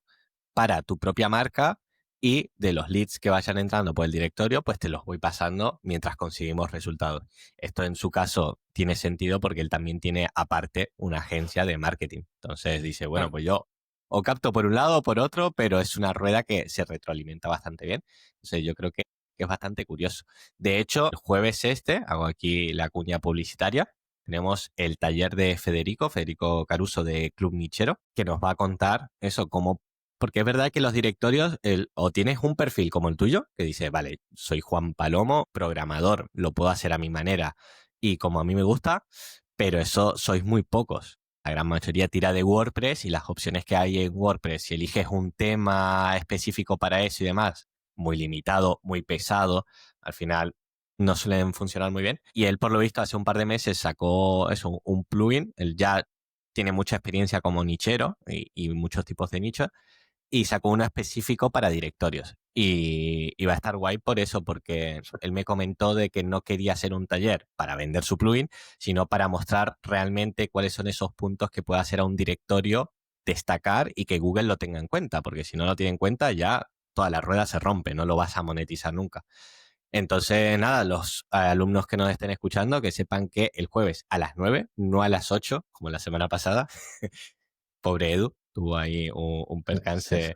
para tu propia marca y de los leads que vayan entrando por el directorio, pues te los voy pasando mientras conseguimos resultados. Esto en su caso tiene sentido porque él también tiene aparte una agencia de marketing. Entonces dice, bueno, Claro. pues yo o capto por un lado o por otro, pero es una rueda que se retroalimenta bastante bien. Entonces yo creo que es bastante curioso. De hecho, el jueves hago aquí la cuña publicitaria, tenemos el taller de Federico Caruso de Club Nichero, que nos va a contar eso, cómo. Porque es verdad que los directorios, o tienes un perfil como el tuyo, que dice, vale, soy Juan Palomo, programador, lo puedo hacer a mi manera y como a mí me gusta, pero eso sois muy pocos. La gran mayoría tira de WordPress y las opciones que hay en WordPress, si eliges un tema específico para eso y demás, muy limitado, muy pesado, al final no suelen funcionar muy bien. Y él, por lo visto, hace un par de meses sacó eso, un plugin. Él ya tiene mucha experiencia como nichero y muchos tipos de nichos y sacó uno específico para directorios. Y va a estar guay por eso, porque él me comentó de que no quería hacer un taller para vender su plugin, sino para mostrar realmente cuáles son esos puntos que puede hacer a un directorio destacar y que Google lo tenga en cuenta, porque si no lo tiene en cuenta ya toda la rueda se rompe, no lo vas a monetizar nunca. Entonces, nada, los alumnos que nos estén escuchando, que sepan que el jueves a las 9, no a las 8, como la semana pasada, pobre Edu, tuvo ahí un percance,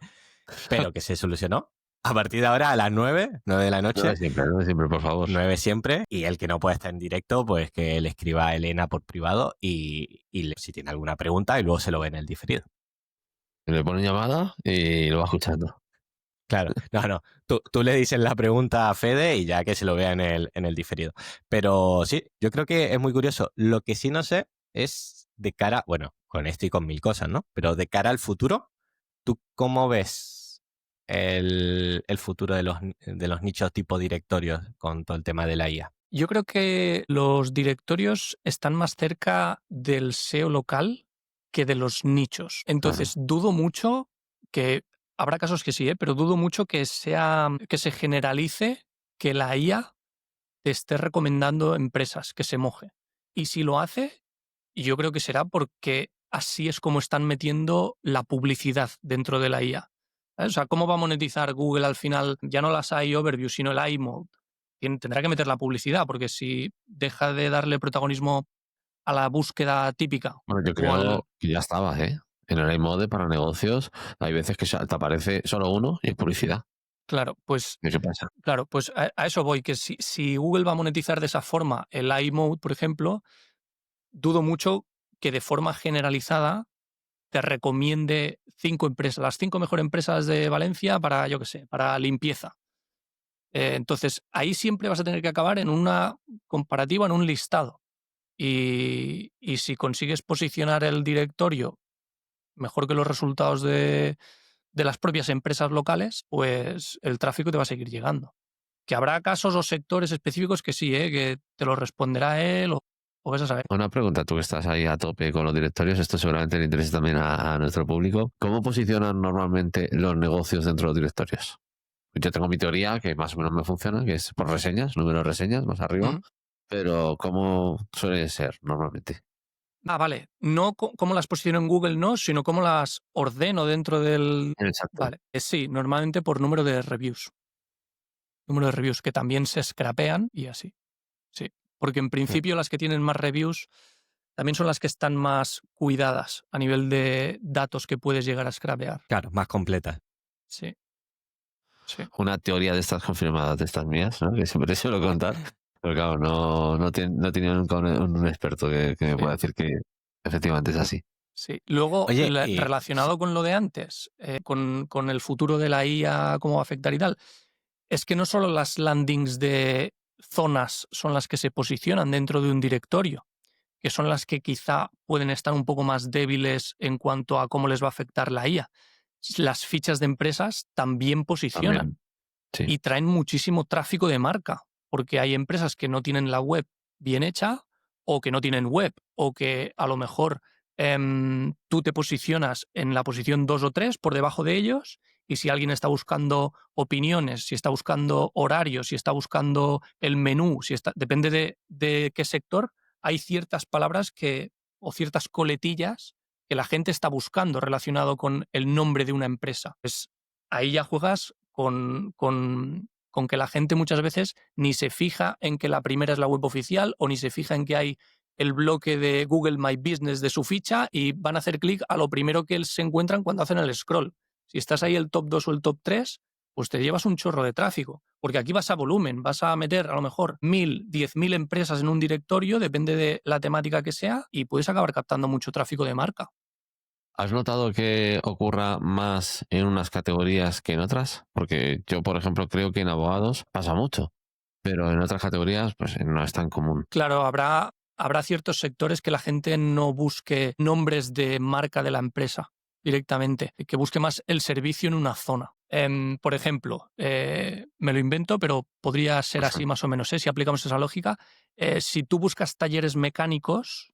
pero que se solucionó. A partir de ahora, a las 9 de la noche, No siempre, por favor. 9 siempre, y el que no pueda estar en directo, pues que le escriba a Elena por privado y si tiene alguna pregunta y luego se lo ve en el diferido. Le ponen llamada y lo va escuchando. Claro, no, tú le dices la pregunta a Fede y ya que se lo vea en el diferido. Pero sí, yo creo que es muy curioso. Lo que sí no sé es de cara, bueno, con esto y con mil cosas, ¿no? Pero de cara al futuro, ¿tú cómo ves el futuro de los nichos tipo directorios con todo el tema de la IA? Yo creo que los directorios están más cerca del SEO local que de los nichos. Entonces, dudo mucho que, habrá casos que sí, pero dudo mucho que se generalice que la IA te esté recomendando empresas, que se moje. Y si lo hace, yo creo que será porque así es como están metiendo la publicidad dentro de la IA. ¿Sabes? O sea, ¿cómo va a monetizar Google al final? Ya no las AI Overview, sino el AI Mode. Tendrá que meter la publicidad, porque si deja de darle protagonismo a la búsqueda típica Bueno, yo o al... creo que ya estaba, ¿eh? En el iMode para negocios hay veces que te aparece solo uno y es publicidad. Claro, pues ¿Y qué pasa? Claro, pues a eso voy, que si Google va a monetizar de esa forma el iMode, por ejemplo, dudo mucho que de forma generalizada te recomiende 5 empresas, las 5 mejores empresas de Valencia para, yo qué sé, para limpieza. Entonces, ahí siempre vas a tener que acabar en una comparativa, en un listado. Y si consigues posicionar el directorio mejor que los resultados de las propias empresas locales, pues el tráfico te va a seguir llegando. Que habrá casos o sectores específicos que sí, que te lo responderá él o ves a saber. Una pregunta, tú que estás ahí a tope con los directorios, esto seguramente le interesa también a nuestro público. ¿Cómo posicionan normalmente los negocios dentro de los directorios? Yo tengo mi teoría que más o menos me funciona, que es por reseñas, número de reseñas más arriba, Ujú. pero ¿cómo suele ser normalmente? Vale. No cómo las posiciono en Google, no, sino cómo las ordeno dentro del... Exacto. Vale. Sí, normalmente por número de reviews. Número de reviews que también se scrapean y así. Sí. Porque en principio las que tienen más reviews también son las que están más cuidadas a nivel de datos que puedes llegar a scrapear. Claro, más completa. Sí. Sí. Una teoría de estas confirmadas, de estas mías, ¿no? Que siempre suelo contar. Pero claro, no he tenido nunca un experto que me Sí. pueda decir que efectivamente es así. Sí. Luego, Oye, relacionado con lo de antes, con el futuro de la IA, cómo va a afectar y tal, es que no solo las landings de zonas son las que se posicionan dentro de un directorio, que son las que quizá pueden estar un poco más débiles en cuanto a cómo les va a afectar la IA. Las fichas de empresas también posicionan También, sí. y traen muchísimo tráfico de marca, porque hay empresas que no tienen la web bien hecha o que no tienen web o que a lo mejor tú te posicionas en la posición 2 o 3 por debajo de ellos y si alguien está buscando opiniones, si está buscando horarios, si está buscando el menú, depende de qué sector, hay ciertas palabras o ciertas coletillas que la gente está buscando relacionado con el nombre de una empresa. Pues ahí ya juegas con que la gente muchas veces ni se fija en que la primera es la web oficial o ni se fija en que hay el bloque de Google My Business de su ficha y van a hacer clic a lo primero que se encuentran cuando hacen el scroll. Si estás ahí el top 2 o el top 3, pues te llevas un chorro de tráfico, porque aquí vas a volumen, vas a meter a lo mejor 1.000, 10.000 empresas en un directorio, depende de la temática que sea, y puedes acabar captando mucho tráfico de marca. ¿Has notado que ocurra más en unas categorías que en otras? Porque yo, por ejemplo, creo que en abogados pasa mucho, pero en otras categorías pues no es tan común. Claro, habrá ciertos sectores que la gente no busque nombres de marca de la empresa directamente, que busque más el servicio en una zona. Por ejemplo, me lo invento, pero podría ser así más o menos, si aplicamos esa lógica. Si tú buscas talleres mecánicos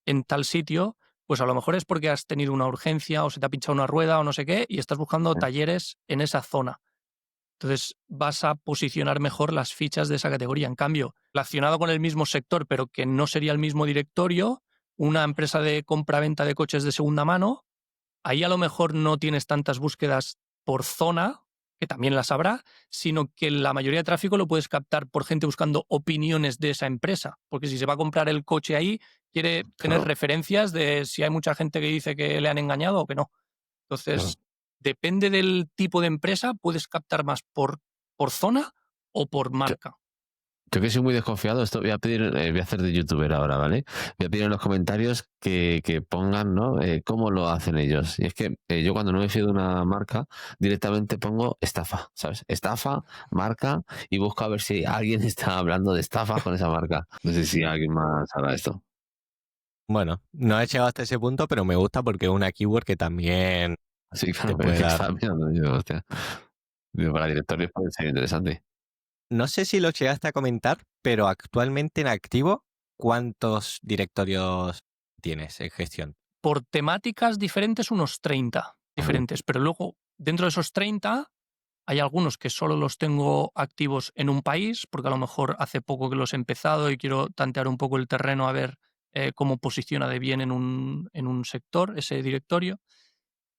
en tal sitio, pues a lo mejor es porque has tenido una urgencia o se te ha pinchado una rueda o no sé qué y estás buscando ¿Eh? talleres en esa zona. Entonces vas a posicionar mejor las fichas de esa categoría. En cambio, relacionado con el mismo sector, pero que no sería el mismo directorio, una empresa de compra-venta de coches de segunda mano, ahí a lo mejor no tienes tantas búsquedas por zona, que también las habrá, sino que la mayoría de tráfico lo puedes captar por gente buscando opiniones de esa empresa. Porque si se va a comprar el coche ahí, quiere tener Claro, referencias de si hay mucha gente que dice que le han engañado o que no. claro. Entonces, depende del tipo de empresa, puedes captar más por zona o por Yo, marca. yo que soy muy desconfiado, esto voy a pedir, voy a hacer de youtuber ahora, ¿vale? Voy a pedir en los comentarios que pongan, ¿no? Cómo lo hacen ellos. Y es que yo cuando no me fío de una marca, directamente pongo estafa, ¿sabes? Estafa, marca, y busco a ver si alguien está hablando de estafa con esa marca. No sé si alguien más hará esto. bueno, no he llegado hasta ese punto, pero me gusta porque es una keyword que también Sí, te claro, pero es puede que dar. estaba mirando, yo, hostia. Digo, para directorios puede ser interesante. No sé si lo llegaste a comentar, pero actualmente en activo, ¿cuántos directorios tienes en gestión? Por temáticas diferentes, unos 30 Vale. diferentes, pero luego dentro de esos 30 hay algunos que solo los tengo activos en un país, porque a lo mejor hace poco que los he empezado y quiero tantear un poco el terreno a ver cómo posiciona de bien en un sector ese directorio.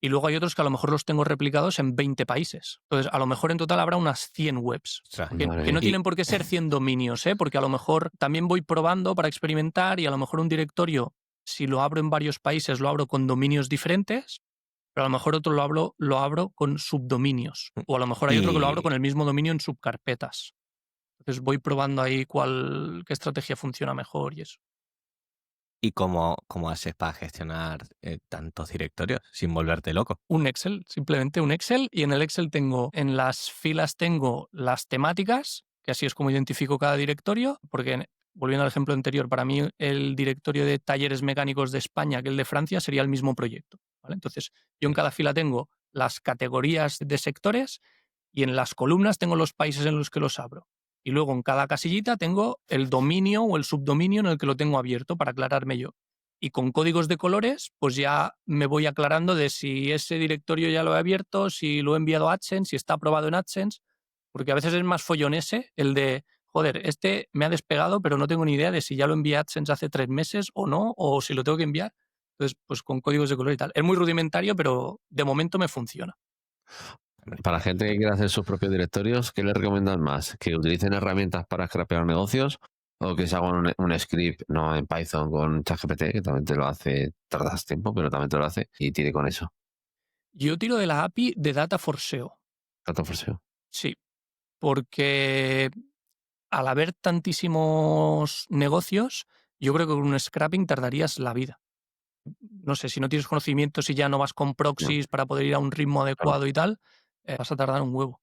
Y luego hay otros que a lo mejor los tengo replicados en 20 países. Entonces, a lo mejor en total habrá unas 100 webs. Ostras. Madre Que no mía. Y tienen por qué ser 100 dominios, porque a lo mejor también voy probando para experimentar y a lo mejor un directorio, si lo abro en varios países, lo abro con dominios diferentes, pero a lo mejor otro lo abro con subdominios. O a lo mejor hay otro que lo abro y con el mismo dominio en subcarpetas. Entonces voy probando ahí qué estrategia funciona mejor y eso. ¿Y cómo haces para gestionar tantos directorios sin volverte loco? Un Excel, simplemente un Excel, y en el Excel en las filas tengo las temáticas, que así es como identifico cada directorio, porque volviendo al ejemplo anterior, para mí el directorio de talleres mecánicos de España que el de Francia sería el mismo proyecto, ¿vale? Entonces, yo en cada fila tengo las categorías de sectores y en las columnas tengo los países en los que los abro. Y luego en cada casillita tengo el dominio o el subdominio en el que lo tengo abierto para aclararme yo. Y con códigos de colores, pues ya me voy aclarando de si ese directorio ya lo he abierto, si lo he enviado a AdSense, si está aprobado en AdSense, porque a veces es más follón el de, joder, este me ha despegado, pero no tengo ni idea de si ya lo envié a AdSense hace 3 meses o no, o si lo tengo que enviar. Entonces, pues con códigos de color y tal. Es muy rudimentario, pero de momento me funciona. Para gente que quiera hacer sus propios directorios, ¿qué le recomiendan más? ¿Que utilicen herramientas para scrapear negocios o que se hagan un script no en Python con ChatGPT, que también te lo hace, tardas tiempo, pero también te lo hace y tire con eso? Yo tiro de la API de Data for SEO. Trato for SEO. Sí, porque al haber tantísimos negocios, yo creo que con un scrapping tardarías la vida. no sé, si no tienes conocimientos y ya no vas con proxies para poder ir a un ritmo adecuado y tal, vas a tardar un huevo.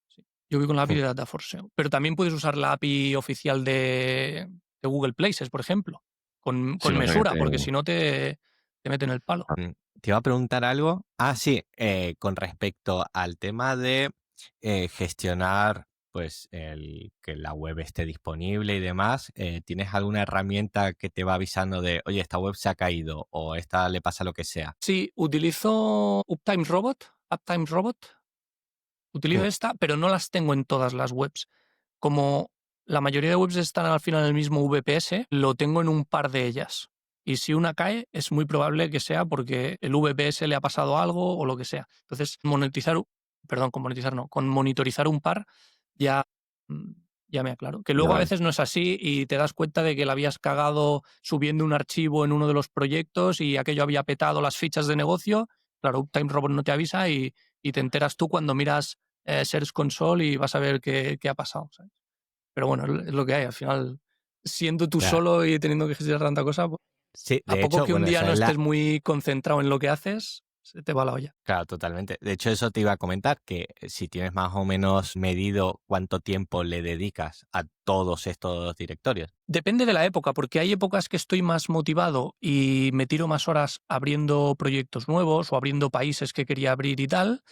Sí. Yo voy con la API de Dataforce. Pero también puedes usar la API oficial de Google Places, por ejemplo, con Sí, o sea que mesura, porque si no te meten el palo. Te iba a preguntar algo. Sí, con respecto al tema de gestionar pues que la web esté disponible y demás, ¿tienes alguna herramienta que te va avisando de, oye, esta web se ha caído o esta le pasa lo que sea? Sí, utilizo Uptime Robot. Utilizo esta, pero no las tengo en todas las webs. Como la mayoría de webs están al final en el mismo VPS, lo tengo en un par de ellas. Y si una cae, es muy probable que sea porque el VPS le ha pasado algo o lo que sea. Entonces, con monitorizar un par ya, ya me aclaro. Que luego a veces no es así y te das cuenta de que la habías cagado subiendo un archivo en uno de los proyectos y aquello había petado las fichas de negocio. Claro, Uptime Robot no te avisa y te enteras tú cuando miras Search Console y vas a ver qué ha pasado, ¿sabes? Pero bueno, es lo que hay. Al final, siendo tú Ya. solo y teniendo que gestionar tanta cosa, pues, Sí, a de poco hecho, que un bueno, día esa no es estés muy concentrado en lo que haces, se te va la olla. Claro, totalmente. De hecho, eso te iba a comentar, que si tienes más o menos medido cuánto tiempo le dedicas a todos estos directorios. Depende de la época, porque hay épocas que estoy más motivado y me tiro más horas abriendo proyectos nuevos o abriendo países que quería abrir y tal,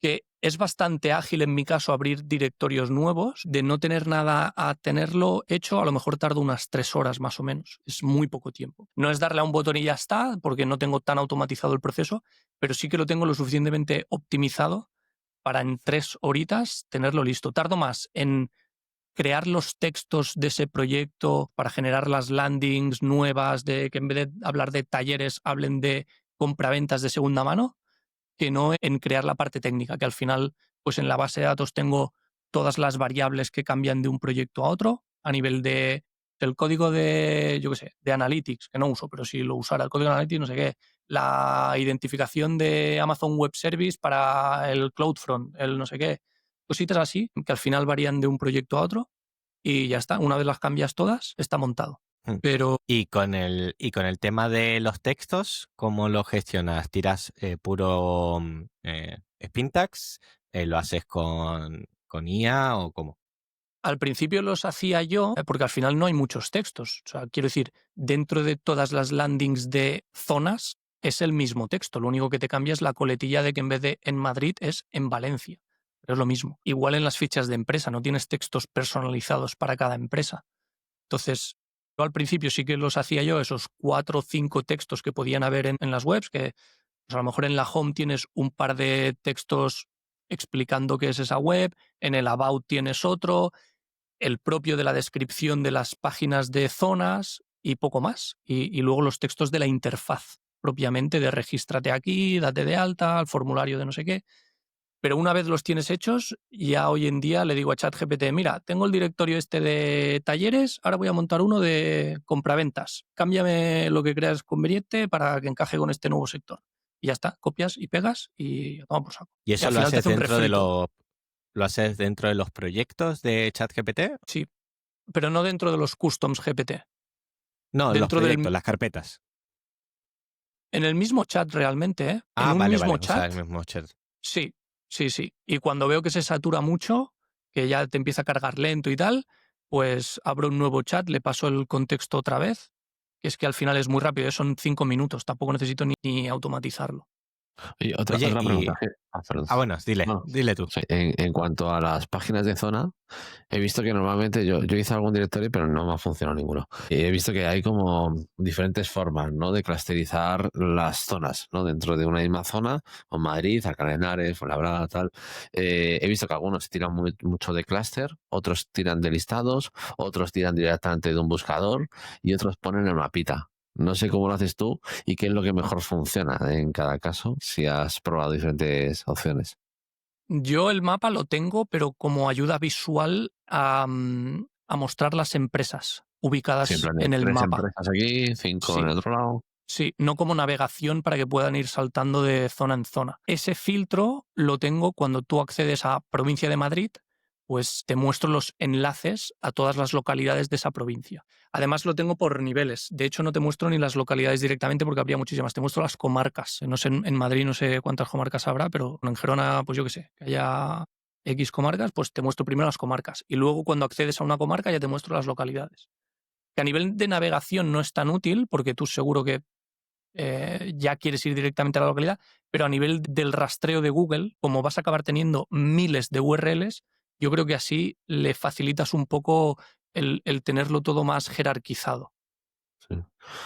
que es bastante ágil en mi caso abrir directorios nuevos. De no tener nada a tenerlo hecho, a lo mejor tardo unas 3 horas más o menos. Es muy poco tiempo. No es darle a un botón y ya está, porque no tengo tan automatizado el proceso, pero sí que lo tengo lo suficientemente optimizado para en 3 horitas tenerlo listo. Tardo más en crear los textos de ese proyecto para generar las landings nuevas, de que en vez de hablar de talleres hablen de compraventas de segunda mano, que no en crear la parte técnica, que al final, pues en la base de datos tengo todas las variables que cambian de un proyecto a otro, a nivel del código de, yo qué sé, de Analytics, que no uso, pero si lo usara el código de Analytics, no sé qué, la identificación de Amazon Web Service para el CloudFront, el no sé qué, cositas así, que al final varían de un proyecto a otro y ya está. Una vez las cambias todas, está montado. Hmm. Pero Y con el tema de los textos, ¿cómo lo gestionas? ¿Tiras puro Spintax? ¿Lo haces con IA o cómo? al principio los hacía yo, porque al final no hay muchos textos. O sea, quiero decir, dentro de todas las landings de zonas es el mismo texto. Lo único que te cambia es la coletilla de que en vez de en Madrid es en Valencia. Pero es lo mismo. Igual en las fichas de empresa, no tienes textos personalizados para cada empresa. Entonces, yo al principio sí que los hacía yo, esos 4 o 5 textos que podían haber en las webs, que pues a lo mejor en la home tienes un par de textos explicando qué es esa web, en el about tienes otro, el propio de la descripción de las páginas de zonas y poco más. Y luego los textos de la interfaz propiamente de regístrate aquí, date de alta, al formulario de no sé qué. Pero una vez los tienes hechos, ya hoy en día le digo a ChatGPT, mira, tengo el directorio este de talleres, ahora voy a montar uno de compraventas. Cámbiame lo que creas conveniente para que encaje con este nuevo sector. Y ya está, copias y pegas y toma por saco. ¿Y Y eso al lo final te haces hace un dentro de refrito. lo haces dentro de los proyectos de ChatGPT? Sí, pero no dentro de los customs GPT. No, los Dentro proyectos, del, las carpetas. en el mismo chat realmente, ¿eh? En un Vale, mismo vale. O sea, chat, el mismo chat. sí, sí, sí. Y cuando veo que se satura mucho, que ya te empieza a cargar lento y tal, pues abro un nuevo chat, le paso el contexto otra vez, que es que al final es muy rápido, son 5 minutos, tampoco necesito ni automatizarlo. Y otra, Oye, otra pregunta. Perdón. bueno, Bueno, dile tú. sí, en cuanto a las páginas de zona, he visto que normalmente yo hice algún directorio, pero no me ha funcionado ninguno. Y he visto que hay como diferentes formas, ¿no? De clusterizar las zonas, ¿no? Dentro de una misma zona, con Madrid, Alcalá de Henares, Fuenlabrada, tal. He visto que algunos tiran mucho de clúster, otros tiran de listados, otros tiran directamente de un buscador y otros ponen el mapita. No sé cómo lo haces tú y qué es lo que mejor funciona en cada caso, si has probado diferentes opciones. Yo el mapa lo tengo, pero como ayuda visual a mostrar las empresas ubicadas Siempre hay en el 3 mapa. empresas aquí, 5 en Sí, el otro lado. sí, no como navegación para que puedan ir saltando de zona en zona. Ese filtro lo tengo cuando tú accedes a Provincia de Madrid, pues te muestro los enlaces a todas las localidades de esa provincia. Además lo tengo por niveles. De hecho, no te muestro ni las localidades directamente porque habría muchísimas. Te muestro las comarcas. No sé, en Madrid no sé cuántas comarcas habrá, pero en Gerona, pues yo qué sé, que haya X comarcas, pues te muestro primero las comarcas. Y luego cuando accedes a una comarca ya te muestro las localidades. Que a nivel de navegación no es tan útil porque tú seguro que ya quieres ir directamente a la localidad, pero a nivel del rastreo de Google, como vas a acabar teniendo miles de URLs, yo creo que así le facilitas un poco el tenerlo todo más jerarquizado. Sí.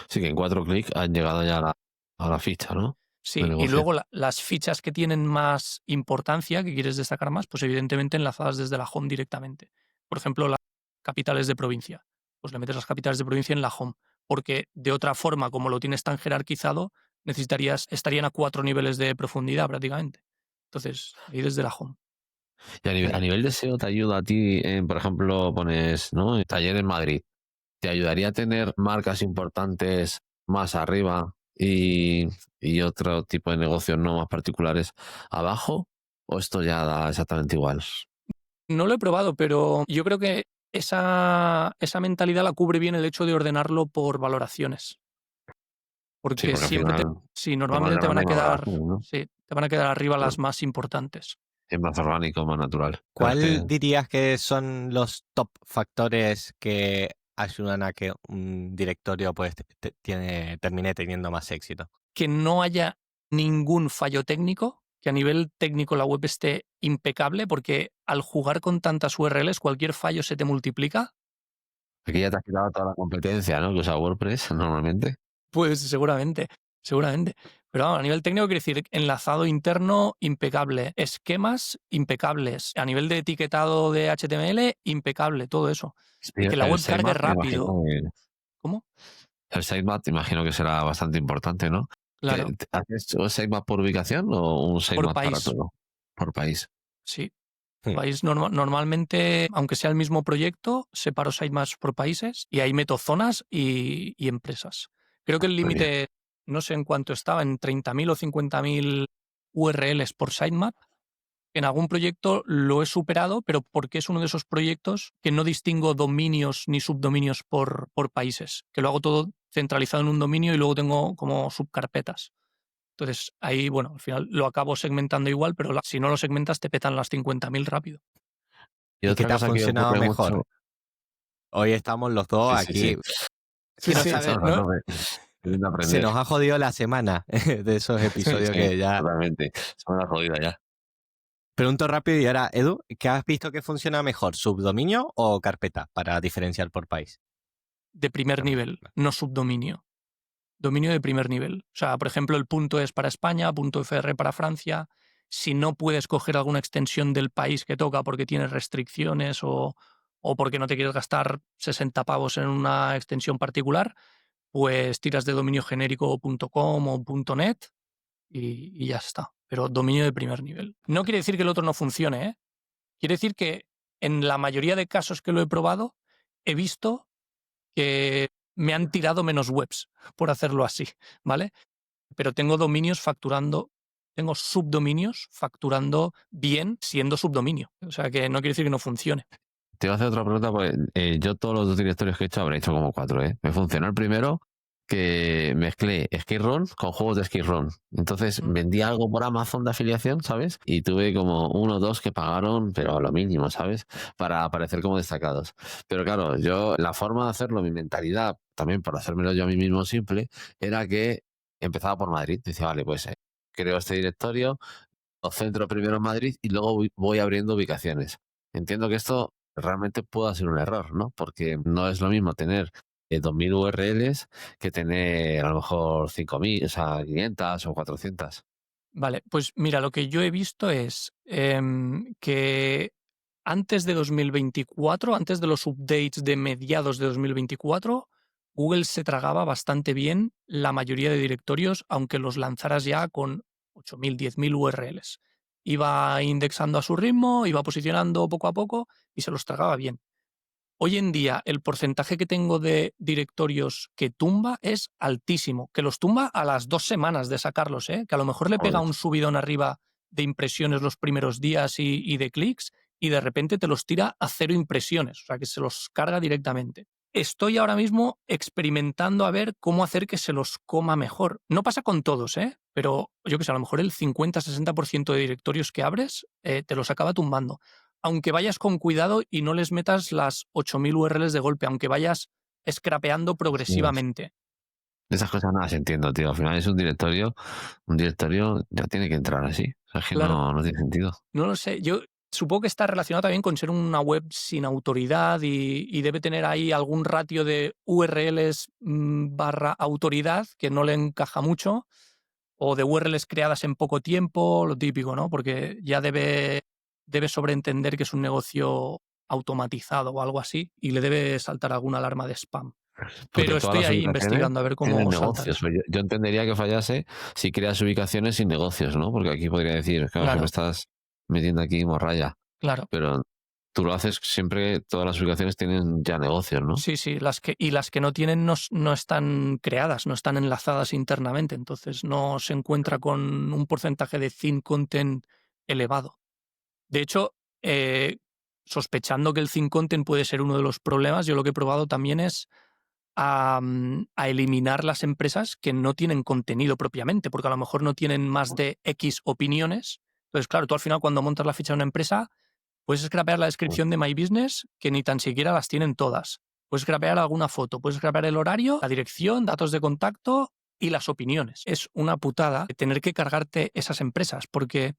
Sí, que en 4 clics han llegado ya a la ficha, ¿no? De Sí, y negocio. luego las fichas que tienen más importancia, que quieres destacar más, pues evidentemente enlazadas desde la home directamente. Por ejemplo, las capitales de provincia. Pues le metes las capitales de provincia en la home, porque de otra forma, como lo tienes tan jerarquizado, estarían a 4 niveles de profundidad prácticamente. Entonces, ahí desde la home. Y a nivel de SEO te ayuda a ti, por ejemplo, pones, ¿no? Taller en Madrid. ¿Te ayudaría a tener marcas importantes más arriba y otro tipo de negocios no más particulares abajo? ¿O esto ya da exactamente igual? No lo he probado, pero yo creo que esa mentalidad la cubre bien el hecho de ordenarlo por valoraciones. Sí, Porque porque al siempre final sí, es más normalmente te van a grande y más quedar, barato, ¿no? sí, te van a quedar arriba Claro. las más importantes. Es más orgánico, más natural. Claro, es ¿Cuál que dirías que son los top factores que ayudan a que un directorio pues termine teniendo más éxito? Que no haya ningún fallo técnico, que a nivel técnico la web esté impecable, porque al jugar con tantas URLs, cualquier fallo se te multiplica. aquí ya te has quitado toda la competencia, ¿no? Que usa WordPress normalmente. Pues seguramente, seguramente. Pero vamos, a nivel técnico quiere decir enlazado interno impecable, esquemas impecables, a nivel de etiquetado de HTML impecable, todo eso. Sí, Y que la el web cargue sitemap, me imagino rápido. ¿Cómo? el sitemap, imagino que será bastante importante, ¿no? Claro, ¿Haces un sitemap por ubicación o un por sitemap para país. todo? Por país. Sí. Hmm. País normalmente, aunque sea el mismo proyecto, separo sitemaps por países y ahí meto zonas y empresas. Creo que el Muy bien. límite, no sé en cuánto estaba, en 30.000 o 50.000 URLs por sitemap. En algún proyecto lo he superado, pero porque es uno de esos proyectos que no distingo dominios ni subdominios por países, que lo hago todo centralizado en un dominio y luego tengo como subcarpetas. Entonces, ahí, bueno, al final lo acabo segmentando igual, pero si no lo segmentas te petan las 50.000 rápido. Y ¿Y qué otra te ha cosa que funcionado ocurre mejor? mucho. Hoy estamos los dos Sí, sí, sí. aquí. Sí, No sí, sabes, Estamos a ¿no? tope. Queriendo Se aprender. nos ha jodido la semana de esos Sí, episodios sí, que ya... totalmente. Se me ha jodido ya. Pregunto rápido y ahora, Edu, ¿qué has visto que funciona mejor? ¿Subdominio o carpeta para diferenciar por país? de primer nivel, no subdominio. Dominio de primer nivel. O sea, por ejemplo, el punto es para España, punto .fr para Francia. Si no puedes coger alguna extensión del país que toca porque tienes restricciones o porque no te quieres gastar 60 pavos en una extensión particular, pues tiras de dominio genérico .com o .net y ya está. Pero dominio de primer nivel. No quiere decir que el otro no funcione, ¿eh? Quiere decir que en la mayoría de casos que lo he probado, he visto que me han tirado menos webs, por hacerlo así, ¿vale? Pero tengo dominios facturando, tengo subdominios facturando bien siendo subdominio. O sea que no quiere decir que no funcione. Te voy a hacer otra pregunta, pues yo todos los directorios que he hecho habré hecho como 4, ¿eh? Me funcionó el primero que mezclé Skate-Run con juegos de Skate-Run. Entonces ¿Mm? vendí algo por Amazon de afiliación, ¿sabes? Y tuve como 1 o 2 que pagaron, pero a lo mínimo, ¿sabes? Para aparecer como destacados. Pero claro, yo, la forma de hacerlo, mi mentalidad, también por hacérmelo yo a mí mismo simple, era que empezaba por Madrid. Decía, vale, pues creo este directorio, lo centro primero en Madrid y luego voy abriendo ubicaciones. Entiendo que esto realmente pueda ser un error, ¿no? Porque no es lo mismo tener 2.000 URLs que tener a lo mejor 5.000, o sea, 500 o 400. Vale, pues mira, lo que yo he visto es que antes de 2024, antes de los updates de mediados de 2024, Google se tragaba bastante bien la mayoría de directorios, aunque los lanzaras ya con 8.000, 10.000 URLs. Iba indexando a su ritmo, iba posicionando poco a poco y se los tragaba bien. Hoy en día el porcentaje que tengo de directorios que tumba es altísimo, que los tumba a las 2 semanas de sacarlos, ¿eh? Que a lo mejor le pega Joder. un subidón arriba de impresiones los primeros días y de clics y de repente te los tira a 0 impresiones, o sea que se los carga directamente. Estoy ahora mismo experimentando a ver cómo hacer que se los coma mejor. No pasa con todos, pero yo que sé, a lo mejor el 50-60% de directorios que abres te los acaba tumbando. Aunque vayas con cuidado y no les metas las 8000 URLs de golpe, aunque vayas scrapeando progresivamente. Esas cosas no las entiendo, tío. Al final es un directorio ya tiene que entrar así. O sea, es que Claro. no tiene sentido. No lo sé, yo supongo que está relacionado también con ser una web sin autoridad y debe tener ahí algún ratio de URLs barra autoridad que no le encaja mucho, o de URLs creadas en poco tiempo, lo típico, ¿no? Porque ya debe sobreentender que es un negocio automatizado o algo así y le debe saltar alguna alarma de spam. Porque Pero todas estoy las ahí ubicaciones investigando a ver tienen cómo saltar negocios. eso. Yo entendería que fallase si creas ubicaciones sin negocios, ¿no? Porque aquí podría decir, claro, que Claro, me estás metiendo aquí morralla. claro. Pero tú lo haces siempre, todas las ubicaciones tienen ya negocios, ¿no? Sí, las que no tienen no están creadas, no están enlazadas internamente, entonces no se encuentra con un porcentaje de thin content elevado. De hecho, sospechando que el thin content puede ser uno de los problemas, yo lo que he probado también es a eliminar las empresas que no tienen contenido propiamente, porque a lo mejor no tienen más de X opiniones. Entonces, claro, tú al final cuando montas la ficha de una empresa, puedes scrapear la descripción de My Business, que ni tan siquiera las tienen todas. Puedes scrapear alguna foto, puedes scrapear el horario, la dirección, datos de contacto y las opiniones. Es una putada tener que cargarte esas empresas, porque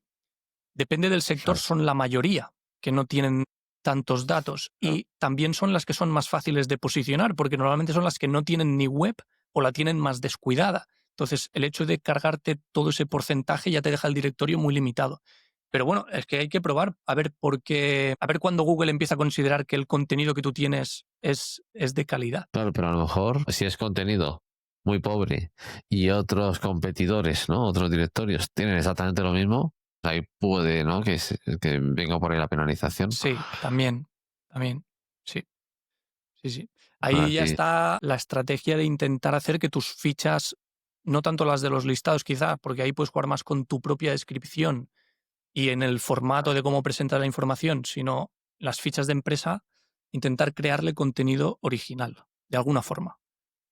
depende del sector, Claro. son la mayoría que no tienen tantos datos y también son las que son más fáciles de posicionar, porque normalmente son las que no tienen ni web o la tienen más descuidada. Entonces, el hecho de cargarte todo ese porcentaje ya te deja el directorio muy limitado. Pero bueno, es que hay que probar a ver a ver cuándo Google empieza a considerar que el contenido que tú tienes es de calidad. Claro, pero a lo mejor si es contenido muy pobre y otros competidores, ¿no? Otros directorios tienen exactamente lo mismo, ahí puede, ¿no? Que venga por ahí la penalización. Sí, también, sí. Sí. Para Ahí ya ti. está la estrategia de intentar hacer que tus fichas, no tanto las de los listados quizá, porque ahí puedes jugar más con tu propia descripción y en el formato de cómo presentas la información, sino las fichas de empresa, intentar crearle contenido original, de alguna forma.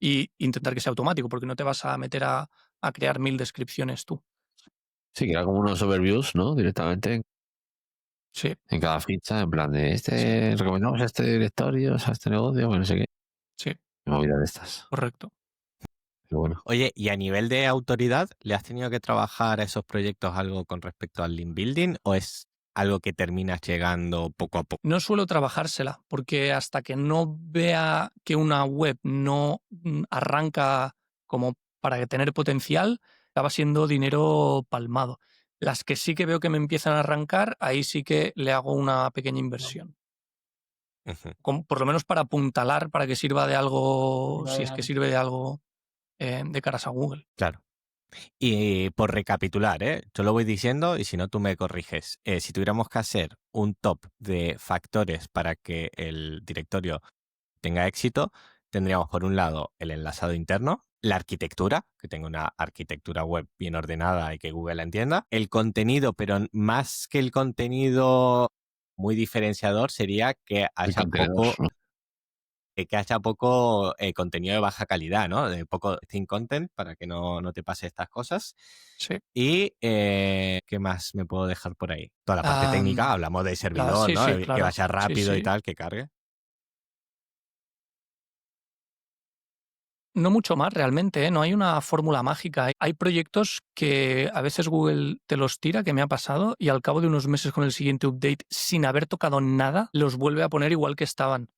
Y intentar que sea automático, porque no te vas a meter a crear 1000 descripciones tú. Sí, que era como unos overviews, ¿no? Directamente Sí, en cada ficha, en plan de sí, recomendamos a este directorio, a este negocio, bueno, no sé qué. sí, Movida de estas. correcto. Pero bueno. Oye, y a nivel de autoridad, ¿le has tenido que trabajar a esos proyectos algo con respecto al link building o es algo que terminas llegando poco a poco? No suelo trabajársela, porque hasta que no vea que una web no arranca como para tener potencial, acaba siendo dinero palmado. Las que sí que veo que me empiezan a arrancar, ahí sí que le hago una pequeña inversión. Ujú. Por lo menos para apuntalar, para que sirva de algo, si es que sirve de algo de caras a Google. Claro. Y por recapitular, yo lo voy diciendo y si no tú me corriges. Si tuviéramos que hacer un top de factores para que el directorio tenga éxito, tendríamos por un lado el enlazado interno, la arquitectura, que tenga una arquitectura web bien ordenada y que Google la entienda, el contenido, pero más que el contenido muy diferenciador sería que El haya contenedor, poco ¿no? contenido de baja calidad, ¿no? De poco thin content para que no te pase estas cosas. Sí. Y ¿qué más me puedo dejar por ahí? Toda la parte técnica, hablamos del servidor, Sí, ¿no? sí, Que claro. vaya Sí, rápido y sí. tal, que cargue. No mucho más realmente, ¿eh? No hay una fórmula mágica. Hay proyectos que a veces Google te los tira, que me ha pasado, y al cabo de unos meses con el siguiente update, sin haber tocado nada, los vuelve a poner igual que estaban.